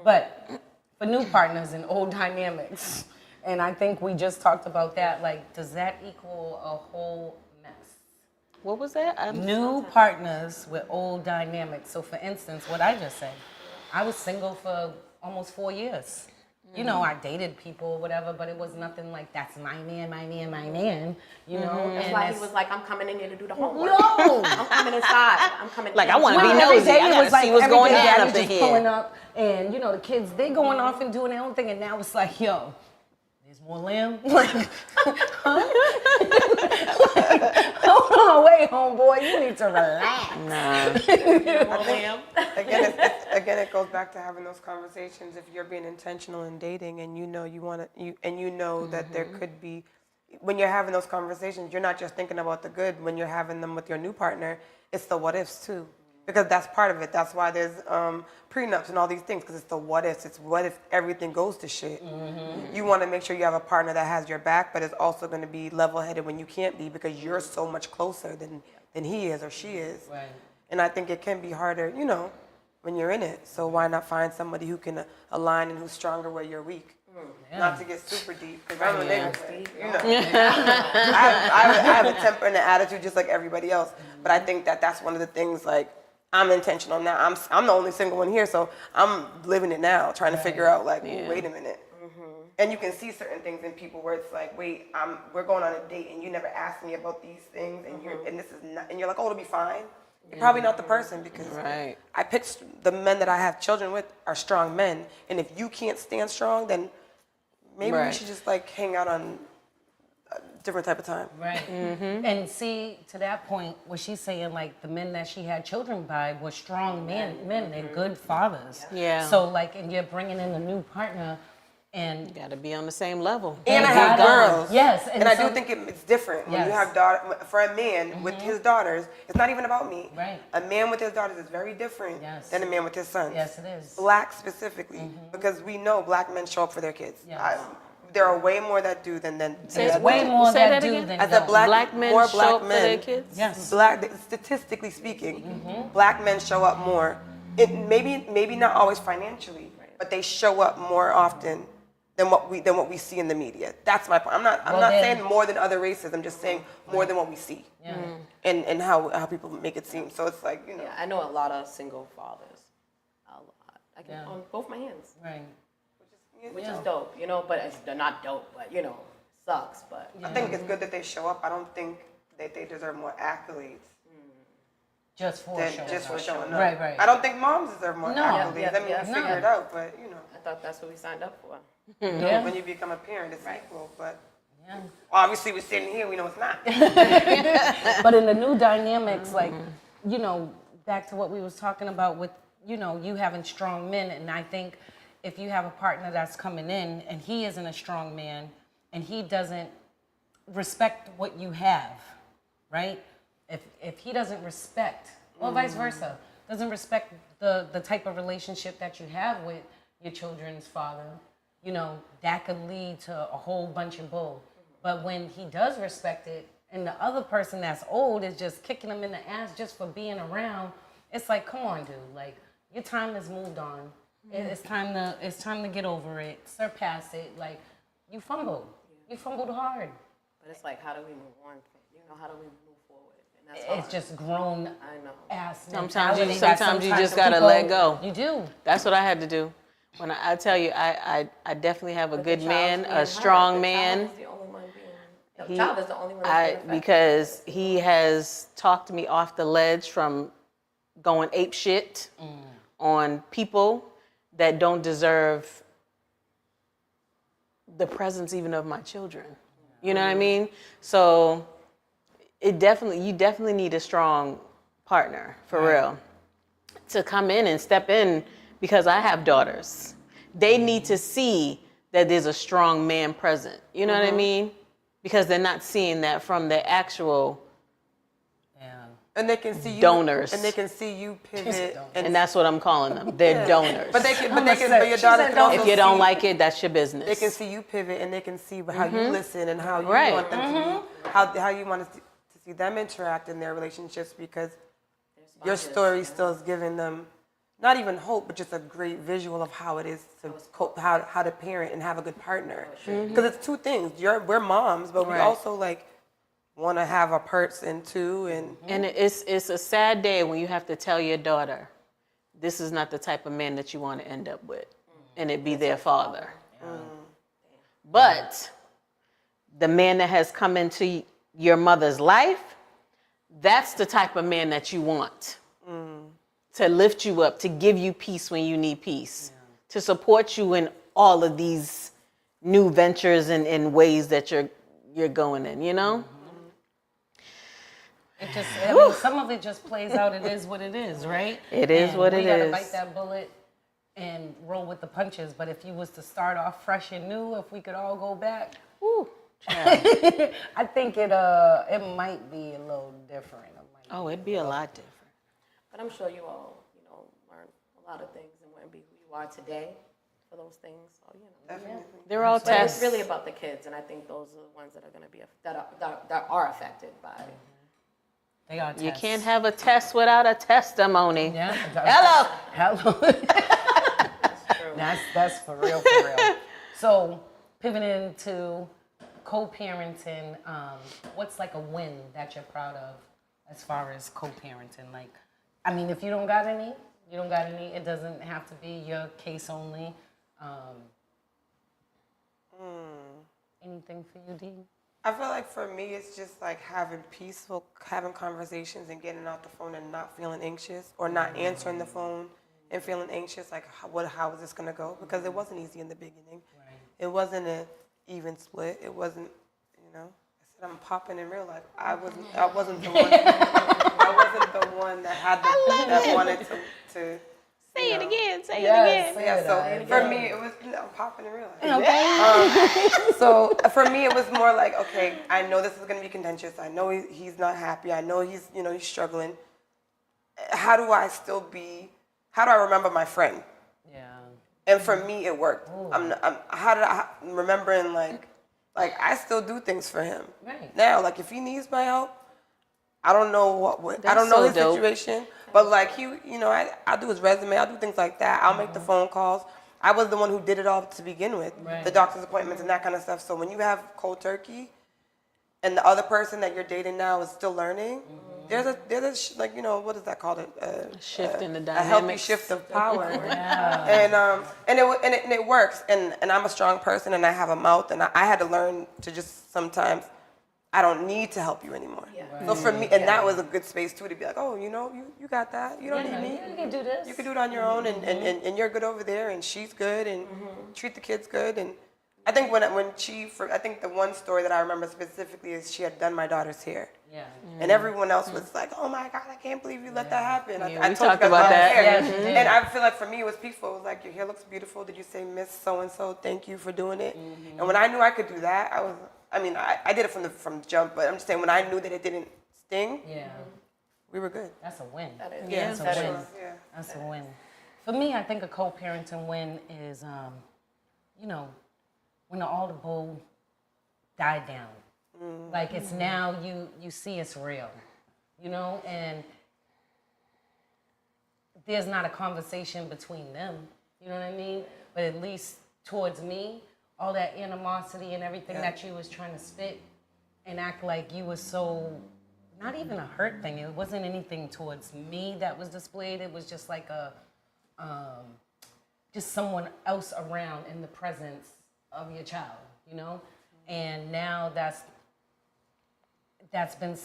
D: But for new partners and old dynamics, and I think we just talked about that, like, does that equal a whole mess?
A: What was that?
D: New partners with old dynamics. So for instance, what I just said, I was single for almost 4 years. I dated people, whatever, but it was nothing like, that's my man.
C: That's why he was like, I'm coming in here to do the homework.
D: No!
C: I'm coming inside. I'm coming
A: Like,
C: in.
A: I wanna be
D: Every
A: nosy.
D: day
A: I
D: it
A: gotta
D: was like
A: see what's
D: every
A: going
D: day
A: on
D: daddy
A: up in
D: just
A: here.
D: pulling up, and the kids, they going off and doing their own thing, and now it's like, yo, there's more lamb. Like, huh? Hold on, wait, homeboy, you need to relax.
B: Again, it goes back to having those conversations. If you're being intentional in dating, and you know that there could be, when you're having those conversations, you're not just thinking about the good. When you're having them with your new partner, it's the what ifs too, because that's part of it. That's why there's prenups and all these things, because it's the what ifs. It's what if everything goes to shit. You want to make sure you have a partner that has your back, but is also going to be level-headed when you can't be, because you're so much closer than he is or she is.
D: Right.
B: And I think it can be harder, when you're in it. So why not find somebody who can align and who's stronger where you're weak? Not to get super deep, because I'm a nigga. I have a temper and an attitude just like everybody else. But I think that's one of the things, like, I'm intentional now. I'm the only single one here, so I'm living it now, trying to figure out, like, wait a minute. And you can see certain things in people where it's like, wait, we're going on a date and you never asked me about these things, and this is not, and you're like, oh, it'll be fine. You're probably not the person, because I picked the men that I have children with are strong men, and if you can't stand strong, then maybe we should just like hang out on a different type of time.
D: Right. And see, to that point, what she's saying, like, the men that she had children by were strong men. They're good fathers.
A: Yeah.
D: So, like, and you're bringing in a new partner, And
A: Got to be on the same level.
B: And I
D: Thank
B: have
D: God.
B: girls.
D: Yes,
B: And I
D: so-
B: do think it's different. When you
D: Yes.
B: have for a man with his daughters, it's not even about me.
D: Right.
B: A man with his daughters is very different
D: Yes.
B: than a man with his sons.
D: Yes, it is.
B: Black specifically, because we know black men show up for their kids.
D: Yes.
B: There are way more that do than
D: There's way more
A: Say
D: that
A: that
D: do
A: again?
D: than
B: As a
D: don't.
B: black
A: men
B: more
A: show
B: black
A: up for
B: men,
A: their kids?
D: Yes.
B: statistically speaking, black men show up more. It maybe not always financially, but they show up more often than what we see in the media. That's my point. I'm not
D: Well, then-
B: saying more than other races. I'm just saying more than what we see.
D: Yeah.
B: And how people make it seem. So it's like,
C: Yeah, I know a lot of single fathers. A lot. I can
D: Yeah.
C: on both my hands,
D: Right.
C: which is dope, but they're not dope, but sucks, but
B: I think it's good that they show up. I don't think that they deserve more accolades
D: Just for
B: than
D: showing
B: just for
D: up.
B: showing up.
D: Right, right.
B: I don't think moms deserve more
D: No.
B: accolades.
C: Yeah,
B: I mean,
C: yeah,
B: we
C: no.
B: figure it out, but
C: I thought that's what we signed up for.
D: Yeah.
B: when you become a parent, it's equal. But
D: Yeah.
B: obviously, we're sitting here, we know it's not.
D: But in the new dynamics, like, back to what we was talking about with, you having strong men, and I think if you have a partner that's coming in and he isn't a strong man and he doesn't respect what you have, right? If he doesn't respect, or vice versa, doesn't respect the type of relationship that you have with your children's father, that could lead to a whole bunch of bull. But when he does respect it, and the other person that's old is just kicking him in the ass just for being around, it's like, come on, dude. Like, your time has moved on. It's time to get over it, surpass it. Like, you fumbled. You fumbled hard.
C: But it's like, how do we move on? How do we move forward? And that's hard.
D: It's just grown
C: I know.
D: ass
A: Sometimes
D: mentality
A: you-
D: that
A: sometimes you
D: sometimes
A: just gotta
D: people-
A: let go.
D: You do.
A: That's what I had to do. When I tell you, I definitely have a
C: But
A: good
C: the child's
A: man,
C: being
A: a
C: hurt.
A: strong
C: The
A: man.
C: child is the only one being. The
A: He-
C: child is the only one that's being affected.
A: Because he has talked me off the ledge from going ape shit on people that don't deserve the presence even of my children. You know what I mean? So you definitely need a strong partner, for real, to come in and step in, because I have daughters. They need to see that there's a strong man present. You know what I mean? Because they're not seeing that from the actual,
D: Yeah.
B: And they can see you
A: Donors.
B: and they can see you pivot.
A: and that's what I'm calling them. They're donors.
B: But your daughter can also
A: if you don't
B: see-
A: like it, that's your business.
B: they can see you pivot, and they can see how you listen and how you
A: Right.
B: want them to be, how you want to see them interact in their relationships, because your story still is giving them not even hope, but just a great visual of how it is to cope, how to parent and have a good partner. Because it's two things. We're moms, but we
A: Right.
B: also want to have a person too,
A: And it's a sad day when you have to tell your daughter, this is not the type of man that you want to end up with, and it be their father. But the man that has come into your mother's life, that's the type of man that you want. To lift you up, to give you peace when you need peace, to support you in all of these new ventures and ways that you're going in,
D: It just, I mean, some of it just plays out. It is what it is, right?
A: It is what it
D: We gotta
A: is.
D: bite that bullet and roll with the punches. But if you was to start off fresh and new, if we could all go back,
A: Whew, child.
D: I think it might be a little different.
A: Oh, it'd be a lot different.
C: But I'm sure you all, learned a lot of things and wouldn't be who you are today for those things. So,
A: They're all
C: But
A: tests.
C: it's really about the kids, and I think those are the ones that are going to be that are affected by.
D: They are.
A: You
D: tests.
A: can't have a test without a testimony.
D: Yeah.
A: Hello.
D: Hello. That's for real. For real. So pivoting to co-parenting, what's like a win that you're proud of as far as co-parenting? Like, I mean, if you don't got any, you don't got any. It doesn't have to be your case only. Anything for you, Dee?
B: I feel like for me, it's just like having conversations and getting off the phone and not feeling anxious, or not answering the phone and feeling anxious. Like, how is this gonna go? Because it wasn't easy in the beginning.
D: Right.
B: It wasn't an even split. It wasn't, I said I'm popping in real life. I wasn't the one. I wasn't the one that wanted to
A: Say it again. Say
D: Yes,
A: it again.
D: say
B: Yeah,
D: it,
B: so for me, it was, I'm popping in real life.
D: Okay.
B: So for me, it was more like, okay, I know this is going to be contentious. I know he's not happy. I know he's struggling. How do I remember my friend?
D: Yeah.
B: And for me, it worked. I'm remembering like I still do things for him.
D: Right.
B: Now, like if he needs my help, I don't know what I
A: That's
B: don't know
A: so
B: his
A: dope.
B: situation, but like I do his resume, I'll do things like that. I'll make the phone calls. I was the one who did it all to begin with, the doctor's appointments and that kind of stuff. So when you have cold turkey, and the other person that you're dating now is still learning, there's a what is that called? A
A: Shift in the
B: a healthy
A: dynamics.
B: shift of power. And it works. And I'm a strong person, and I have a mouth, and I had to learn to just sometimes. I don't need to help you anymore. So for me, and that was a good space too, to be like, oh, you got that. You don't need me.
D: You can do this.
B: You can do it on your own, and you're good over there, and she's good, and treat the kids good. And I think I think the one story that I remember specifically is she had done my daughter's hair.
D: Yeah.
B: And everyone else was like, oh my God, I can't believe you let that happen.
A: Yeah,
B: I
A: we
B: told
A: talked
B: you
A: about that.
B: hair.
D: Yes, you did.
B: And I feel like for me, it was peaceful. It was like, your hair looks beautiful. Did you say Miss So-and-so? Thank you for doing it. And when I knew I could do that, I did it from the jump, but I'm just saying when I knew that it didn't sting,
D: Yeah.
B: we were good.
D: That's a win.
C: That is.
A: Yeah,
D: That's a
C: that
D: win.
C: is.
B: Yeah.
D: That's a win. For me, I think a co-parenting win is, when the audible died down. Like it's now you see it's real, and there's not a conversation between them. You know what I mean? But at least towards me, all that animosity and everything that you was trying to spit and act like you was so, not even a hurt thing. It wasn't anything towards me that was displayed. It was just like just someone else around in the presence of your child, And now that's been,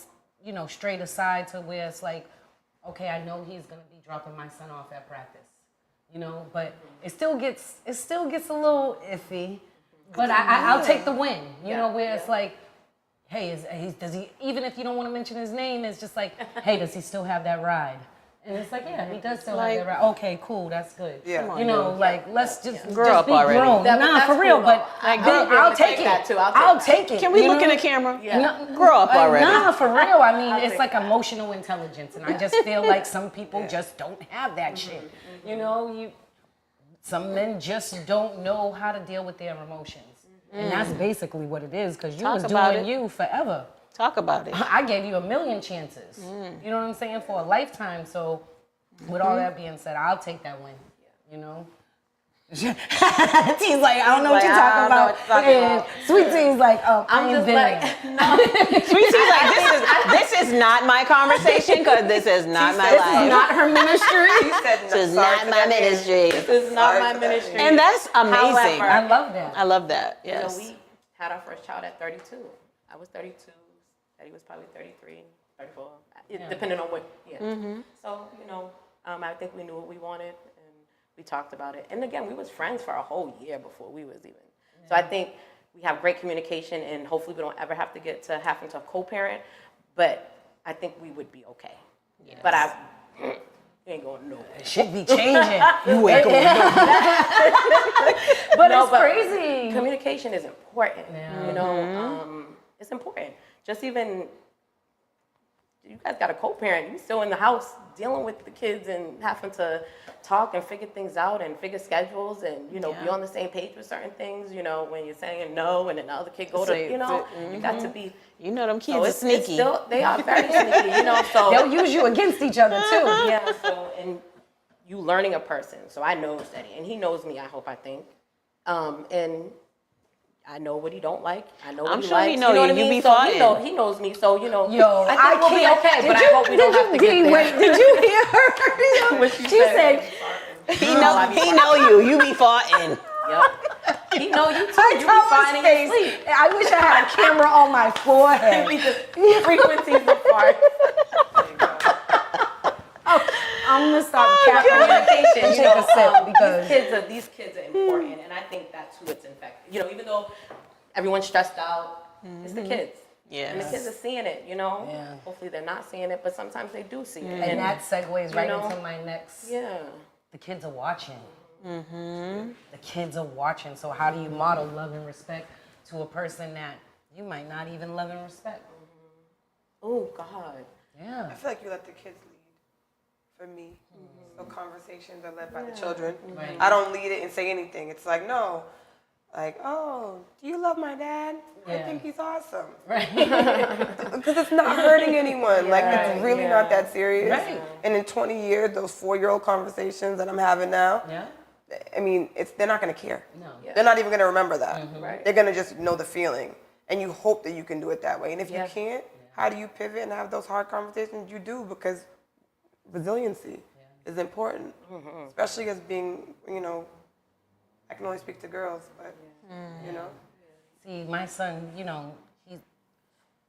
D: straight aside to where it's like, okay, I know he's gonna be dropping my son off at practice, but it still gets a little iffy. But I'll take the win, where it's like, hey, does he, even if you don't want to mention his name, it's just like, hey, does he still have that ride? And it's like, yeah, he does still have that ride. Okay, cool, that's good.
B: Yeah.
A: Come on,
D: Let's just
A: Grow up
D: be
A: already.
D: grown.
C: That's
D: for real,
C: cool,
D: but
C: though. Like,
D: I'll take it.
C: that too.
D: I'll take it.
A: Can we
D: you
A: look in
D: know?
A: the camera?
C: Yeah.
A: Grow up already.
D: Nah, for real. I mean, it's like emotional intelligence, and I just feel like some people just don't have that shit. Some men just don't know how to deal with their emotions, and that's basically what it is. Because you
A: Talk
D: was
A: about
D: doing
A: it.
D: you forever.
A: Talk about it.
D: I gave you a million chances. You know what I'm saying? For a lifetime. So, with all that being said, I'll take that win. T's like, I don't know what you're talking about. And Sweet T's like,
C: I'm just like,
A: Sweet Tea's like, this is not my conversation because this is not my
D: this
A: life.
D: is not her ministry.
B: She said,
A: This is
B: sorry
A: not
B: for
A: my
B: that man.
A: ministry.
C: this is not
B: Sorry
C: my
B: for that.
C: ministry.
A: And that's amazing.
C: However,
D: I love that.
A: I love that. Yes.
C: We had our first child at 32. I was 32. Eddie was probably 33, 34, depending on what. Yeah. So I think we knew what we wanted, and we talked about it. And again, we was friends for a whole year before we was even. So I think we have great communication, and hopefully we don't ever have to get to having to co-parent. But I think we would be okay. Yes. But you ain't going nowhere.
D: Should be changing. You ain't going nowhere. But
C: No,
D: it's crazy.
C: Communication is important.
D: Yeah.
C: It's important. Just even, you guys got a co-parent. You still in the house dealing with the kids and having to talk and figure things out and figure schedules and, be on the same page with certain things, when you're saying no and then the other kid go to, you got to be.
A: Them kids
C: So
A: are sneaky.
C: They are very sneaky, so.
D: They'll use you against each other too.
C: Yeah, so, and you learning a person. So I know Eddie, and he knows me, I think. And I know what he don't like. I know what
A: I'm
C: he
A: sure
C: likes.
A: he know
C: what
A: you.
C: I
A: You
C: mean?
A: be
C: So
A: fighting.
C: he knows me. So
D: Yo,
C: I think we'll be okay. But I hope we don't have to get there.
D: Wait, did you hear her?
C: What
D: she
C: she
D: said,
A: He know you. You be fighting.
C: Yep. He know you too.
D: I
C: You be
D: tell
C: fine in
D: his
C: your
D: face.
C: sleep.
D: I wish I had a camera on my forehead.
C: We just frequencies apart.
D: I'm gonna stop capturing
C: Communication,
D: and take a sip because
C: these kids are important, and I think that's who it's infected. Even though everyone's stressed out, it's the kids.
A: Yes.
C: And the kids are seeing it,
D: Yeah.
C: Hopefully they're not seeing it, but sometimes they do see it.
D: and that segues right
C: know,
D: into my next
C: Yeah.
D: the kids are watching. The kids are watching. So how do you model love and respect to a person that you might not even love and respect?
C: Oh, God.
D: Yeah.
B: I feel like you let the kids lead. For me, so conversations are led by the children.
D: Right.
B: I don't lead it and say anything. It's like, no, like, oh, do you love my dad? I
D: Yeah.
B: think he's awesome.
D: Right.
B: Because it's not hurting anyone. Like, it's really not that serious.
D: Right.
B: And in 20 years, those 4-year-old conversations that I'm having now,
D: Yeah.
B: I mean, they're not going to care.
D: No.
B: They're not even going to remember that.
C: Right.
B: They're going to just know the feeling. And you hope that you can do it that way. And if
C: Yeah.
B: you can't, how do you pivot and have those hard conversations? You do, because resiliency is important, especially as being, I can only speak to girls, but,
D: See, my son,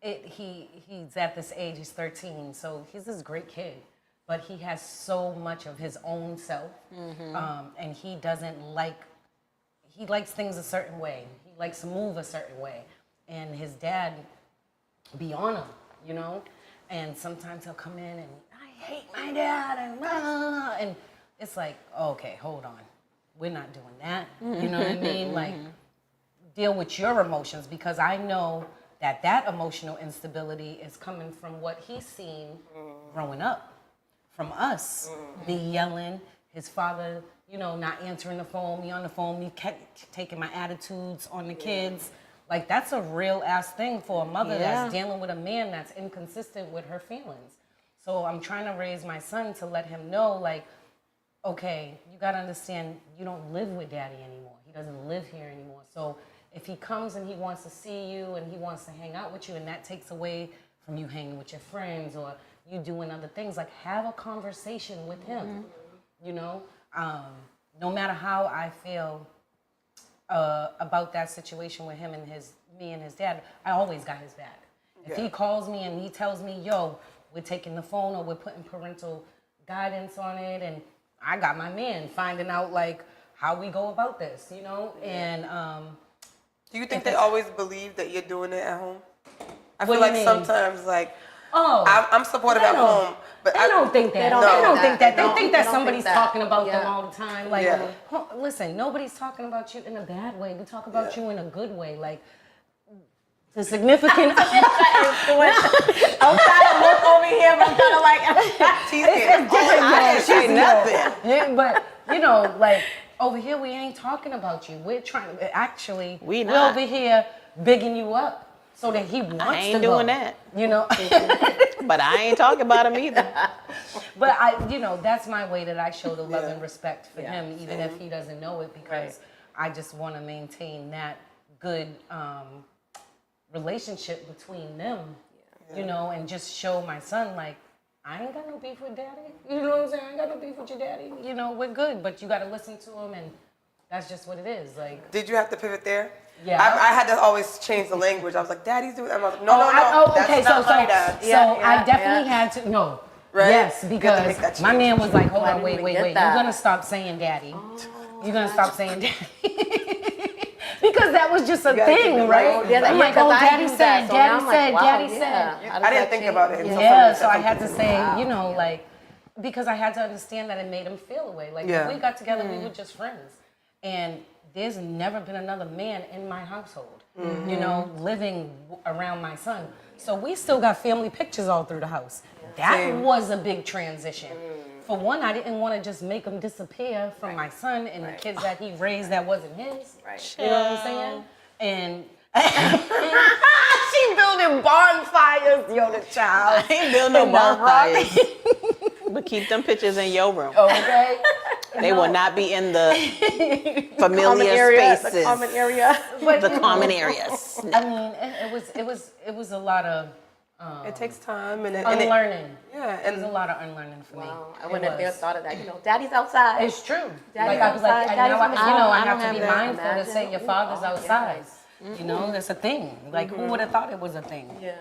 D: he's at this age, he's 13, so he's this great kid, but he has so much of his own self, and he likes things a certain way. He likes to move a certain way, and his dad be on him, and sometimes he'll come in and, I hate my dad, and blah, blah, blah. And it's like, okay, hold on. We're not doing that. You know what I mean? Like, deal with your emotions, because I know that emotional instability is coming from what he's seen growing up, from us, me yelling, his father, not answering the phone, me on the phone, me taking my attitudes on the kids. Like, that's a real ass thing for a mother that's dealing with a man that's inconsistent with her feelings. So I'm trying to raise my son to let him know, like, okay, you gotta understand, you don't live with daddy anymore. He doesn't live here anymore. So if he comes and he wants to see you and he wants to hang out with you, and that takes away from you hanging with your friends or you doing other things, like, have a conversation with him, no matter how I feel about that situation with him and me and his dad, I always got his back. If he calls me and he tells me, yo, we're taking the phone or we're putting parental guidance on it, and I got my man finding out, like, how we go about this, and
B: do you think they always believe that you're doing it at home? I
D: What
B: feel
D: do
B: like
D: you mean?
B: sometimes, like,
D: oh,
B: I'm supportive at home, but
D: I don't think that.
C: don't
D: They
C: think
D: don't
C: that.
D: think that. They
C: No,
D: think
C: they
D: that
C: don't
D: somebody's
C: think that.
D: talking about them
C: Yeah.
D: all the time. Like,
B: Yeah.
D: listen, nobody's talking about you in a bad way. We talk about you in a good way. Like, the significant.
C: I'm trying to look over here, but I'm kind of like,
B: I didn't say nothing.
D: Yeah, but like, over here we ain't talking about you. We're trying to actually.
A: We
D: We're
A: not.
D: over here bigging you up so that he wants
A: ain't
D: to go.
A: doing that.
D: But
A: But I ain't talking about him either.
D: that's my way that I show the love and respect for
C: Yeah,
D: him, even if he doesn't know it, because I just want to maintain that good relationship between them, and just show my son, like, I ain't got no beef with daddy. You know what I'm saying? I ain't got no beef with your daddy. We're good, but you got to listen to him, and that's just what it is. Like,
B: Did you have to pivot there?
D: Yeah.
B: I had to always change the language. I was like, Daddy's doing. I was like, no, that's
D: okay,
B: not my dad.
D: I definitely had to
B: Right?
D: Yes,
B: You had to make
D: because
B: that
D: my
B: change.
D: man was like, hold
C: Why
D: on,
C: didn't
D: wait.
C: we get
D: You're
C: that?
D: gonna stop saying daddy. You're gonna stop saying daddy. Because that was just a
B: gotta keep
D: thing,
B: it
D: right?
B: light. Yeah,
D: I'm like, oh, daddy said, daddy said, daddy said.
B: I didn't think about it until
D: Yeah,
B: somebody
D: so I
B: said
D: had to
B: something.
D: say, like, because I had to understand that it made him feel away. Like,
B: Yeah.
D: when we got together, we were just friends. And there's never been another man in my household, living around my son. So we still got family pictures all through the house. That
B: Same.
D: was a big transition. For one, I didn't want to just make him disappear from my son and the kids that he raised that wasn't his.
C: Right.
D: You know what I'm saying? And she building bonfires, the child.
A: I ain't building no
D: In the
A: bonfires. But keep them pictures in your room.
D: Okay.
A: They will not be in the familiar
C: Common area,
A: spaces.
C: the common area.
A: The common areas.
D: I mean, it was a lot of
B: It takes time and
D: unlearning.
B: yeah,
D: It was a
B: and
D: lot of unlearning for me.
C: Wow, I
D: It
C: wouldn't have never
D: was.
C: thought of that. Daddy's outside.
D: It's true.
C: Daddy's
D: Like, I was like,
C: outside,
D: and
C: daddy's
D: now
C: on the
D: I
C: phone.
D: have to be
C: that.
D: mindful to say your
C: Imagine.
D: father's
C: Ooh,
D: outside.
C: yes.
D: That's a thing. Like, who would have thought it was a thing?
C: Yeah.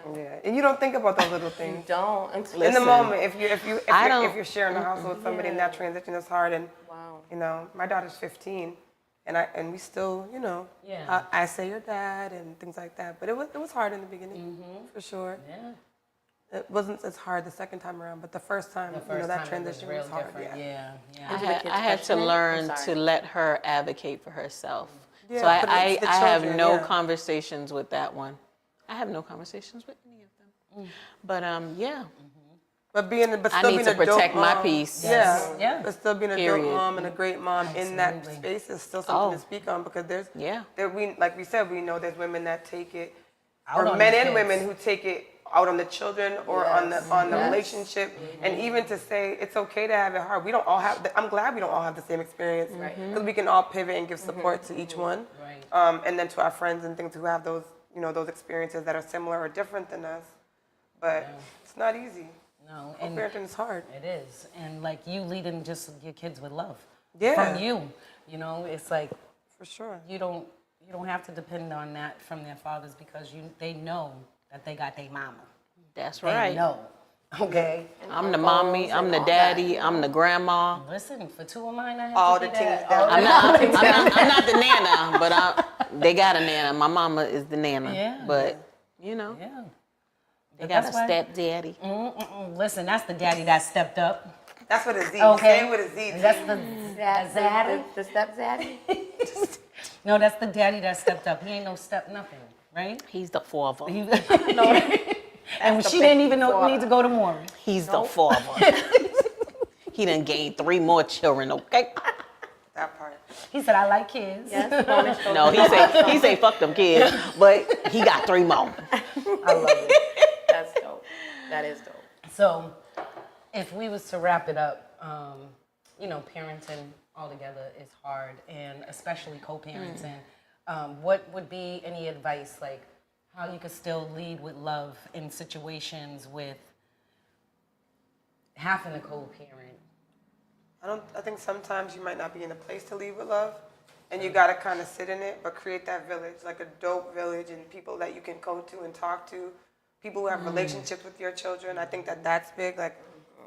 B: and you don't think about those little things.
C: Don't.
B: In the
A: Listen,
B: moment, if
A: don't-
B: you're sharing a house with somebody and that transition is hard, and
C: Wow.
B: my daughter's 15, and we still,
D: Yeah.
B: I say your dad and things like that, but it was hard in the beginning for sure.
D: Yeah.
B: It wasn't as hard the second time around, but the first time,
D: The first
B: that
D: time it was
B: transition
D: real
B: was hard.
D: different.
B: Yeah.
D: Yeah.
A: I had to learn to let her advocate for herself.
B: Yeah,
A: So
B: but it's the
A: I have
B: children,
A: no
B: yeah.
A: conversations with that one. I have no conversations with any of them. But yeah,
B: But
A: I
B: still
A: need
B: being
A: to
B: a dope
A: protect my
B: mom,
A: peace.
B: Yeah,
D: Yeah.
B: But still being a
A: Period.
B: dope mom and a great mom in that
D: Absolutely.
B: space is still something
A: Oh.
B: to speak on because
A: Yeah.
B: like we said, we know there's women that take it,
D: Out
B: or
D: on
B: men
D: the
B: and
D: kids.
B: women who take it out on the children or on the relationship, and even to say it's okay to have it hard. We don't all have. I'm glad we don't all have the same experience because we can all pivot and give support to each one,
D: Right.
B: and then to our friends and things who have those those experiences that are similar or different than us. But it's not easy.
D: No, and
B: Parenting is hard.
D: it is. And like you leading just your kids with love.
B: Yeah.
D: From you. You know, it's like
B: For sure.
D: you don't have to depend on that from their fathers because they know that they got their mama.
A: That's
D: They
A: right.
D: know. Okay.
A: I'm the mommy, I'm the daddy, I'm the grandma.
D: Listen, for two of mine, I had
B: All
D: to
B: the
D: be
B: things
D: that.
B: that-
A: I'm not the nana, but they got a nana. My mama is the nana.
D: Yeah.
A: But
D: Yeah.
A: they
D: But
A: got a
D: that's why-
A: stepdaddy.
D: Listen, that's the daddy that stepped up.
B: That's what a Z.
D: Okay.
B: Say it with a Z.
D: That's the daddy.
C: The step daddy?
D: No, that's the daddy that stepped up. He ain't no step nothing, right?
A: He's the father.
D: And she didn't even need to go to Maury.
A: He's the father. He done gained 3 more children, okay?
B: That part.
D: He said, I like kids.
C: Yes, bonus children.
A: No, he say fuck them kids, but he got 3 more.
D: I love it.
C: That's dope. That is dope.
D: So, if we was to wrap it up, parenting altogether is hard, and especially co-parenting. What would be any advice, like how you could still lead with love in situations with having a co-parent?
B: I think sometimes you might not be in a place to lead with love, and you gotta kind of sit in it, but create that village, like a dope village, and people that you can go to and talk to, people who have relationships with your children. I think that's big. Like,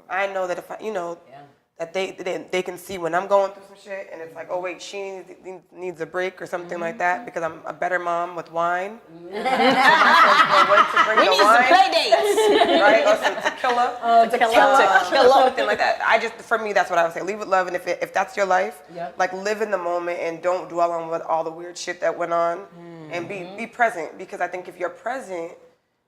B: I know that if that they can see when I'm going through some shit, and it's like, oh wait, she needs a break or something like that because I'm a better mom with wine. So my friends know when to bring the wine.
A: dates.
B: Right, or some tequila, something like that. For me, that's what I would say. Leave with love, and if that's your life, like live in the moment and don't dwell on what all the weird shit that went on, and be present. Because I think if you're present,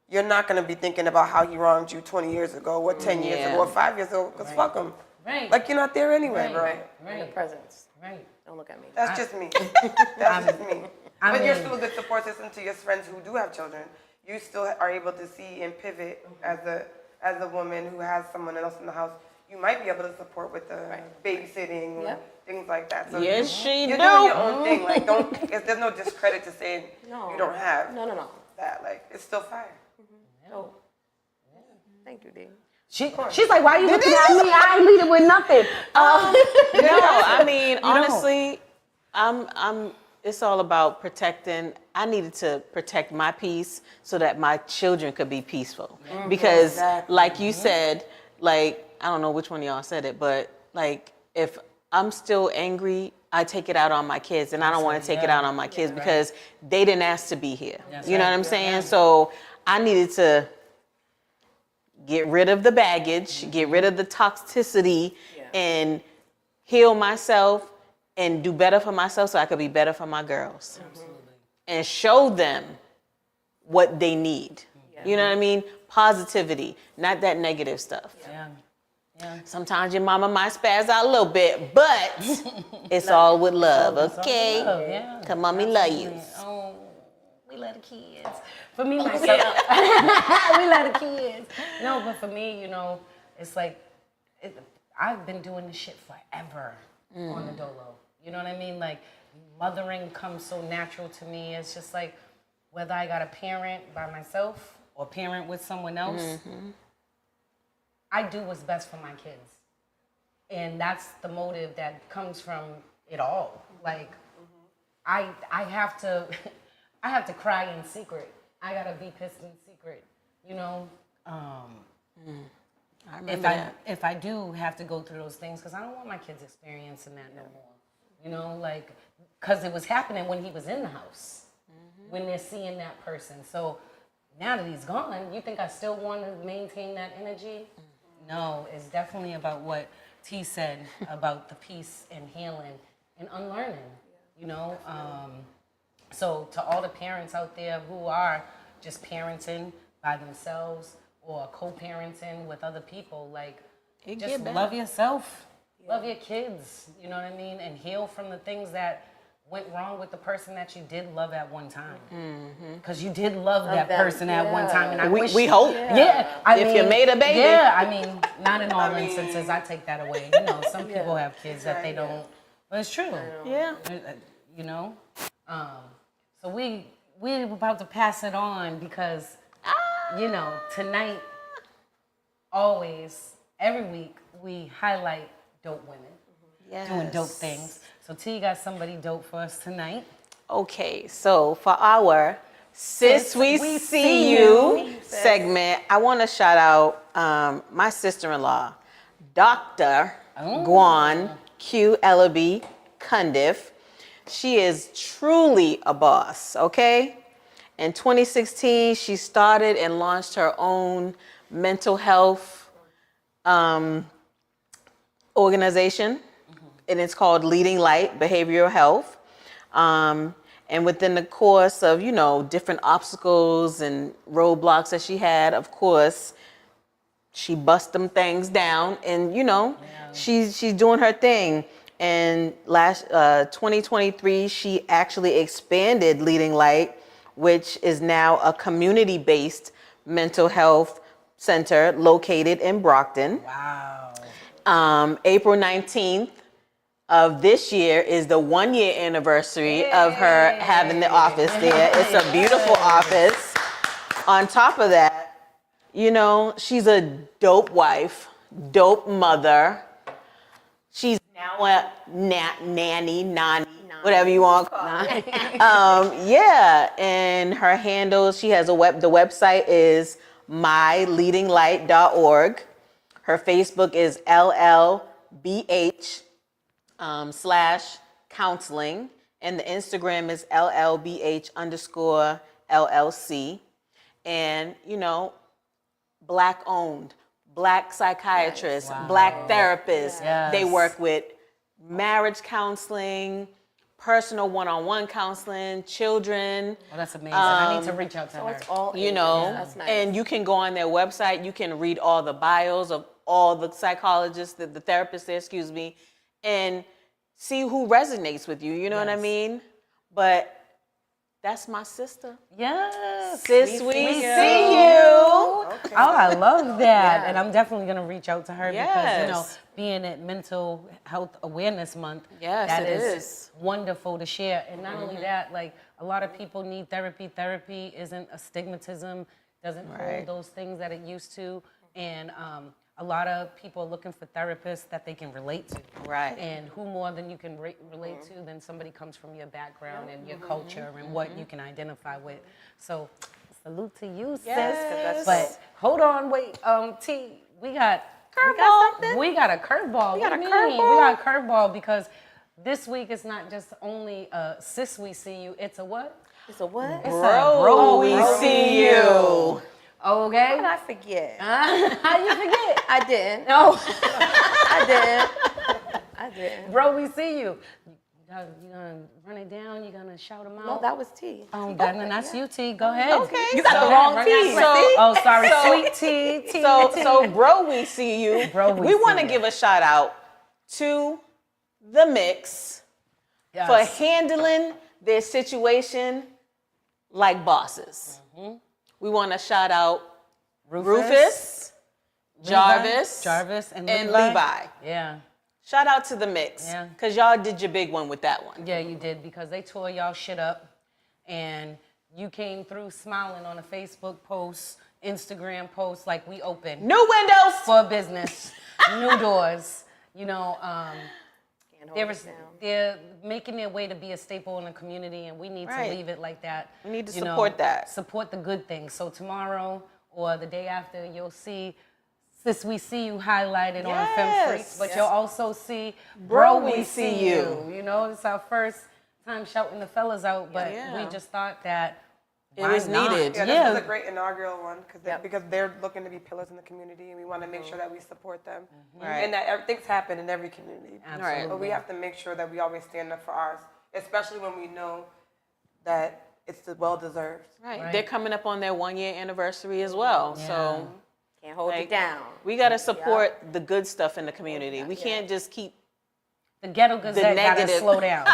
B: you're not gonna be thinking about how he wronged you 20 years ago, or 10 years ago, or 5 years ago. Because fuck him.
D: Right.
B: Like you're not there anyway, bro.
C: In the presence.
D: Right.
C: Don't look at me.
B: That's just me. That's just me. But you're
D: mean-
B: still a good support system to your friends who do have children. You still are able to see and pivot as a woman who has someone else in the house. You might be able to support with the babysitting or things like that. So
A: Yes, she
B: you're
A: do.
B: doing your own thing. Like there's no discredit to saying
C: No.
B: you don't have
C: No.
B: that. Like it's still fire.
C: Dope. Thank you, D.
E: She's like, why you looking at me? I ain't leading with nothing.
A: No, I mean, honestly, I'm. It's all about protecting. I needed to protect my peace so that my children could be peaceful. Because, like you said, like I don't know which one of y'all said it, but like if I'm still angry, I take it out on my kids, and I don't want to take it out on my kids because they didn't ask to be here. You know what I'm saying? So I needed to get rid of the baggage, get rid of the toxicity, and heal myself and do better for myself so I could be better for my girls. Absolutely. And show them what they need. You know what I mean? Positivity, not that negative stuff.
D: Yeah.
A: Sometimes your mama might spaz out a little bit, but it's all with love, okay?
D: Yeah.
A: Cause mommy love you.
D: Oh, we love the kids. For me, myself, we love the kids. No, but for me, it's like, I've been doing this shit forever on the dolo. You know what I mean? Like, mothering comes so natural to me. It's just like, whether I got a parent by myself or parent with someone else, I do what's best for my kids. And that's the motive that comes from it all. Like, I have to I have to cry in secret. I gotta be pissed in secret,
A: I remember that.
D: if I do have to go through those things, because I don't want my kids experiencing that no more. Because it was happening when he was in the house, when they're seeing that person. So now that he's gone, you think I still want to maintain that energy? No, it's definitely about what T said about the peace and healing and unlearning, you know? So to all the parents out there who are just parenting by themselves or co-parenting with other people, like,
A: It
D: just
A: get better.
D: love yourself, love your kids, you know what I mean? And heal from the things that went wrong with the person that you did love at one time. Because you did love that
C: them,
D: person at one time. And I
A: We-
D: wish,
A: we hope.
D: Yeah. I
A: If
D: mean,
A: you made a baby.
D: Yeah, I mean, not in all instances. I take that away. You know, some people have kids that they don't, but it's true.
A: Yeah.
D: You know? So we're about to pass it on because, you know, tonight, always, every week, we highlight dope women doing dope things. So T got somebody dope for us tonight.
A: Okay, so for our Sis We See You segment, I want to shout out my sister-in-law, Dr. Guan Q. Ellaby Cundiff. She is truly a boss, okay? In 2016, she started and launched her own mental health organization, and it's called Leading Light Behavioral Health. And within the course of, you know, different obstacles and roadblocks that she had, of course, she bust them things down, and you know, she's doing her thing. And last 2023, she actually expanded Leading Light, which is now a community-based mental health center located in Brockton.
D: Wow.
A: April 19th of this year is the 1-year anniversary of her having the office there. It's a beautiful office. On top of that, you know, she's a dope wife, dope mother. She's now a nanny, whatever you want to call it. Yeah, and her handles, she has the website is myleadinglight.org. Her Facebook is LLBH /counseling, and the Instagram is LLBH_LLC. And, you know, Black owned, Black psychiatrists, Black therapists.
D: Yes.
A: They work with marriage counseling, personal one-on-one counseling, children.
D: Well, that's amazing. I need to reach out to her.
C: It's all
A: You
C: in.
A: know,
C: That's nice.
A: and you can go on their website, you can read all the bios of all the psychologists, the therapists there, excuse me, and see who resonates with you, you know what I
D: Yes.
A: mean? But that's my sister.
D: Yes.
A: Sis, we see you.
D: Oh, I love that. And I'm definitely going to reach out to her because, you know,
A: Yes.
D: being at Mental Health Awareness Month,
A: Yes,
D: that
A: it is.
D: wonderful to share. And not only that, like, a lot of people need therapy. Therapy isn't a stigmatism, doesn't hold those things that it used to. And a lot of people are looking for therapists that they can relate to.
A: Right.
D: And who more than you can relate to than somebody comes from your background and your culture and what you can identify with. So salute to you,
A: Yes.
D: sis. But hold on, wait, T, we got
A: Curveball.
D: We got a curveball.
A: We got
D: What
A: a
D: do you mean?
A: curveball?
D: We got a curveball because this week it's not just only Sis We See You. It's a what?
C: It's a what?
D: It's
A: Bro,
D: a Bro
A: we see you.
D: Okay.
C: How did I forget?
D: How you forget?
C: I didn't.
D: No.
C: I didn't. I didn't.
D: Bro, we see you. You gonna run it down? You gonna shout them out?
C: No, that was T.
D: Then that's you, T. Go ahead.
A: Okay.
C: You got
A: So-
C: the wrong
A: run
C: T.
A: that- So,
D: Oh, sorry,
A: So-
D: sweet T.
A: so bro, we see you.
D: Bro, we
A: we want to
D: see
A: give a shout out to the Mix
D: Yes.
A: for handling their situation like bosses. We want to shout out Rufus, Jarvis,
D: and
A: Levi.
D: Yeah.
A: Shout out to the Mix,
D: Yeah.
A: because y'all did your big one with that one.
D: Yeah, you did because they tore y'all shit up, and you came through smiling on a Facebook post, Instagram post, like we open
A: New windows.
D: for business, new doors. You know,
C: Can't hold it down.
D: they're making their way to be a staple in the community, and we need
A: Right.
D: to leave it like that.
A: We need to
D: You know,
A: support that.
D: Support the good things. So tomorrow or the day after, you'll see Sis We See You highlighted on Femme Freak,
A: Yes.
D: but you'll also see
A: Bro,
D: Bro,
A: We
D: We
A: See
D: See
A: You.
D: You. You know, it's our first time shouting the fellas out, but
A: Yeah.
D: we just thought that
A: It was
D: not?
A: needed.
B: Yeah, this is a great inaugural one because they're looking to be pillars in the community, and we want to make sure that we support them,
A: Right.
B: and that everything's happened in every community.
A: Right.
B: But we have to make sure that we always stand up for ours, especially when we know that it's well deserved.
A: Right. They're coming up on their 1-year anniversary as well. So
C: Can't hold
A: like,
C: it down.
A: we got to support the good stuff in the community. We can't just keep.
D: The Ghetto Gazette gotta
A: negative.
D: slow down.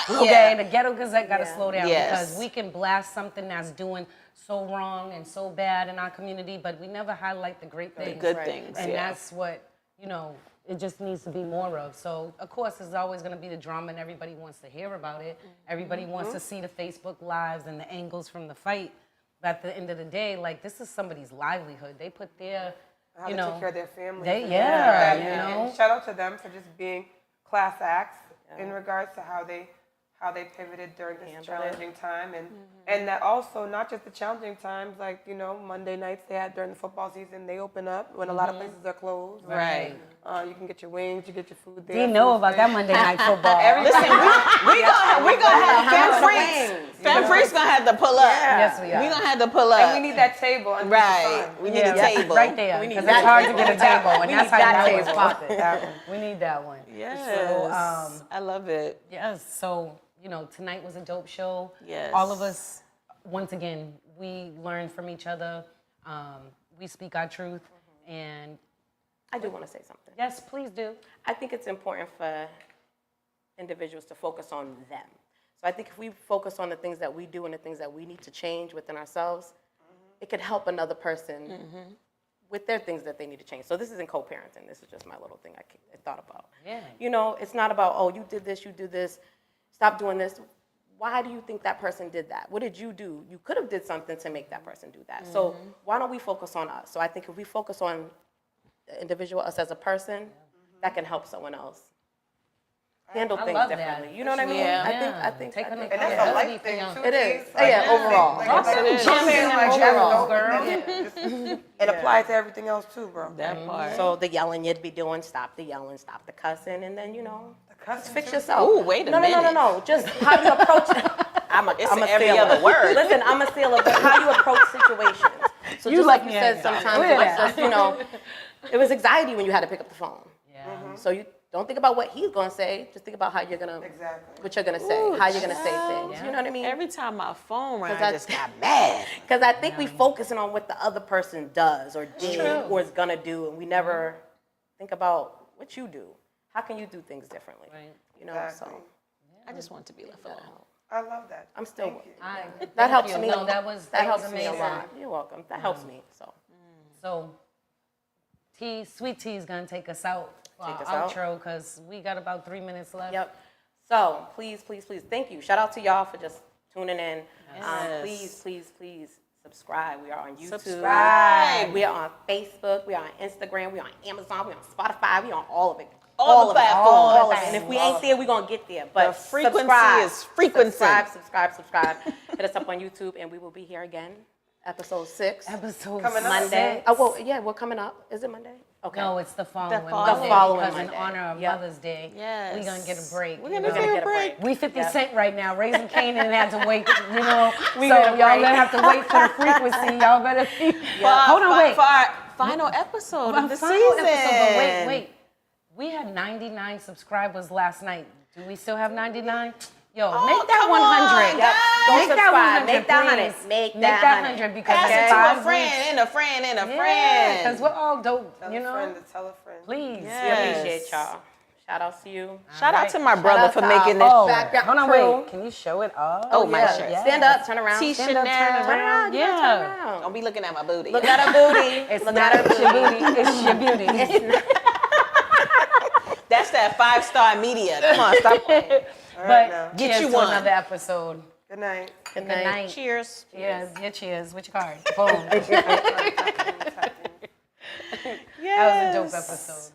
D: Okay, the Ghetto Gazette gotta slow down
A: Yes.
D: because we can blast something that's doing so wrong and so bad in our community, but we never highlight the great things.
A: good things,
D: And
A: yeah.
D: that's what, it just needs to be more of. So, of course, there's always gonna be the drama and everybody wants to hear about it. Everybody wants to see the Facebook Lives and the angles from the fight. But at the end of the day, like, this is somebody's livelihood. They put their,
B: How to take care of their families.
D: They-
B: and
D: yeah,
B: that.
D: you
B: And
D: know.
B: shout out to them for just being class acts in regards to how they pivoted during this challenging time, and that also not just the challenging times, like Monday nights they had during the football season, they open up when a lot of places are closed.
A: Right.
B: You can get your wings, you get your food there.
D: They know
B: food's
D: about
B: free.
D: that Monday Night Football.
A: Listen, we gonna have Fem Freaks gonna have to pull up.
D: Yes, we are.
A: We gonna have to pull up.
B: And we need that table. And
A: Right. We need a table.
D: Right there.
C: We need
D: Because
C: that
D: it's hard to get a table, and
C: We
D: that's
C: need
D: how
C: that
D: you know it's
C: table.
D: popping.
B: That one.
D: We need that one.
A: Yes.
D: So,
A: I love it.
D: yes. So, tonight was a dope show.
A: Yes.
D: All of us, once again, we learn from each other. We speak our truth, and
C: I do want to say something.
D: yes, please do.
C: I think it's important for individuals to focus on them. So I think if we focus on the things that we do and the things that we need to change within ourselves, it could help another person with their things that they need to change. So this isn't co-parenting. This is just my little thing I thought about.
D: Yeah.
C: It's not about, oh, you did this, stop doing this. Why do you think that person did that? What did you do? You could have did something to make that person do that. So why don't we focus on us? So I think if we focus on the individual, us as a person, that can help someone else handle
D: I
C: things
D: love that.
C: differently. You know what I mean?
A: Yeah.
C: I think.
D: Taking
C: I think
D: the
B: And that's a
D: accountability
B: life
D: for
B: thing
D: young-
B: too.
C: It is.
B: Keith.
C: Yeah,
B: Like,
C: overall.
B: like,
A: Yes, it is.
B: something like
D: Overall,
B: girl. It applies to everything else too, bro.
A: That part.
C: So the yelling you'd be doing, stop the yelling, stop the cussing, and then
B: Cussing
C: fix
B: too.
C: yourself.
A: Ooh, wait a
C: No.
A: minute.
C: Just how you approach it. I'm a
A: every
C: sailor.
A: other word.
C: Listen, I'm a sailor, but how you approach situations. So just like you
D: looking at
C: said,
D: me.
C: sometimes it was just, it was anxiety when you had to pick up the phone.
D: Yeah.
C: So you don't think about what he's gonna say. Just think about how you're gonna,
B: Exactly.
C: what you're gonna say, how you're gonna say things. You know what I mean?
A: Every time my phone rang, I
C: Because
A: just got mad.
C: Because I think we focusing on what the other person does or did or is gonna do, and we never think about what you do. How can you do things differently?
D: Right.
B: Exactly.
C: So
A: I just want to be left alone.
B: I love that.
C: I'm still.
B: Thank you.
C: That helps
D: you.
C: me.
D: No, that was
C: that helps
D: amazing.
C: me a lot. You're welcome. That helps me. So
D: So, Sweet Tea is gonna take us out for
C: Take
D: our
C: us out.
D: outro because we got about 3 minutes left.
C: yep. So please, thank you. Shout out to y'all for just tuning in.
A: Yes.
C: Please subscribe. We are on YouTube.
A: Subscribe.
C: We are on Facebook. We are on Instagram. We are on Amazon. We are on Spotify. We are on all of it.
A: All the
C: of it.
A: platforms.
C: All of it. And if we ain't there, we're gonna get there. But
A: The frequency
C: subscribe.
A: is frequencing.
C: Subscribe. Hit us up on YouTube, and we will be here again. Episode 6.
D: Episode
B: Coming up.
C: Monday.
D: 6.
C: Oh, well, yeah, we're coming up. Is it Monday? Okay.
D: No, it's the following
A: The
D: Monday.
C: following
D: because
C: Monday.
D: in honor of
C: Yep.
D: Mother's Day,
A: Yes.
D: we're gonna get a break.
A: We're
D: you
A: gonna
D: know?
A: get a break.
D: We 50
C: Yep.
D: Cent right now. Raising Canaan had to wait, so
C: get a
D: y'all
C: break.
D: gonna have to wait for the frequency. Y'all better be. Hold on, wait.
A: For our final episode of the
D: Final
A: season.
D: episode, but wait. We had 99 subscribers last night. Do we still have 99? Yo, make that
A: come
D: 100.
A: on,
C: Yep. Go
D: Make that
C: subscribe.
D: 100,
C: Make that
D: please.
C: 100. Make
D: Make
C: that
D: that
C: 100.
D: 100 because
A: Pass
D: in
A: it to
D: 5
A: a friend
D: weeks-
A: and a friend and a
D: Yeah,
A: friend.
D: because we're all dope,
B: Tell
D: you
B: a
D: know?
B: friend to tell a friend.
D: Please.
C: We
A: Yes.
C: appreciate y'all. Shout out to you.
A: Shout out
D: Alright.
A: to my brother
C: out
A: for
C: to
A: making
C: our-
A: this.
D: Oh,
C: Background
D: hold on,
C: crew.
D: wait. Can you show it off?
A: Oh, my
C: Yeah.
A: shirt.
C: Stand up, turn around.
A: T
D: Stand up, turn
A: Chanel.
C: Turn around. You gotta turn
D: Yeah.
C: around.
A: Don't be looking at my booty.
C: Look at her booty.
D: It's
C: Look
D: not
C: at her
D: your
C: booty.
D: booty, it's your beauty.
A: That's that 5-star media. Come on, stop playing.
D: But
B: now.
A: Get
D: cheers
A: you
D: to
A: one.
D: another episode.
B: Good night.
C: Good
D: Good
C: night.
D: night.
A: Cheers.
D: Cheers. Yeah, cheers. Which card? Boom.
B: Typing.
D: That was a dope episode.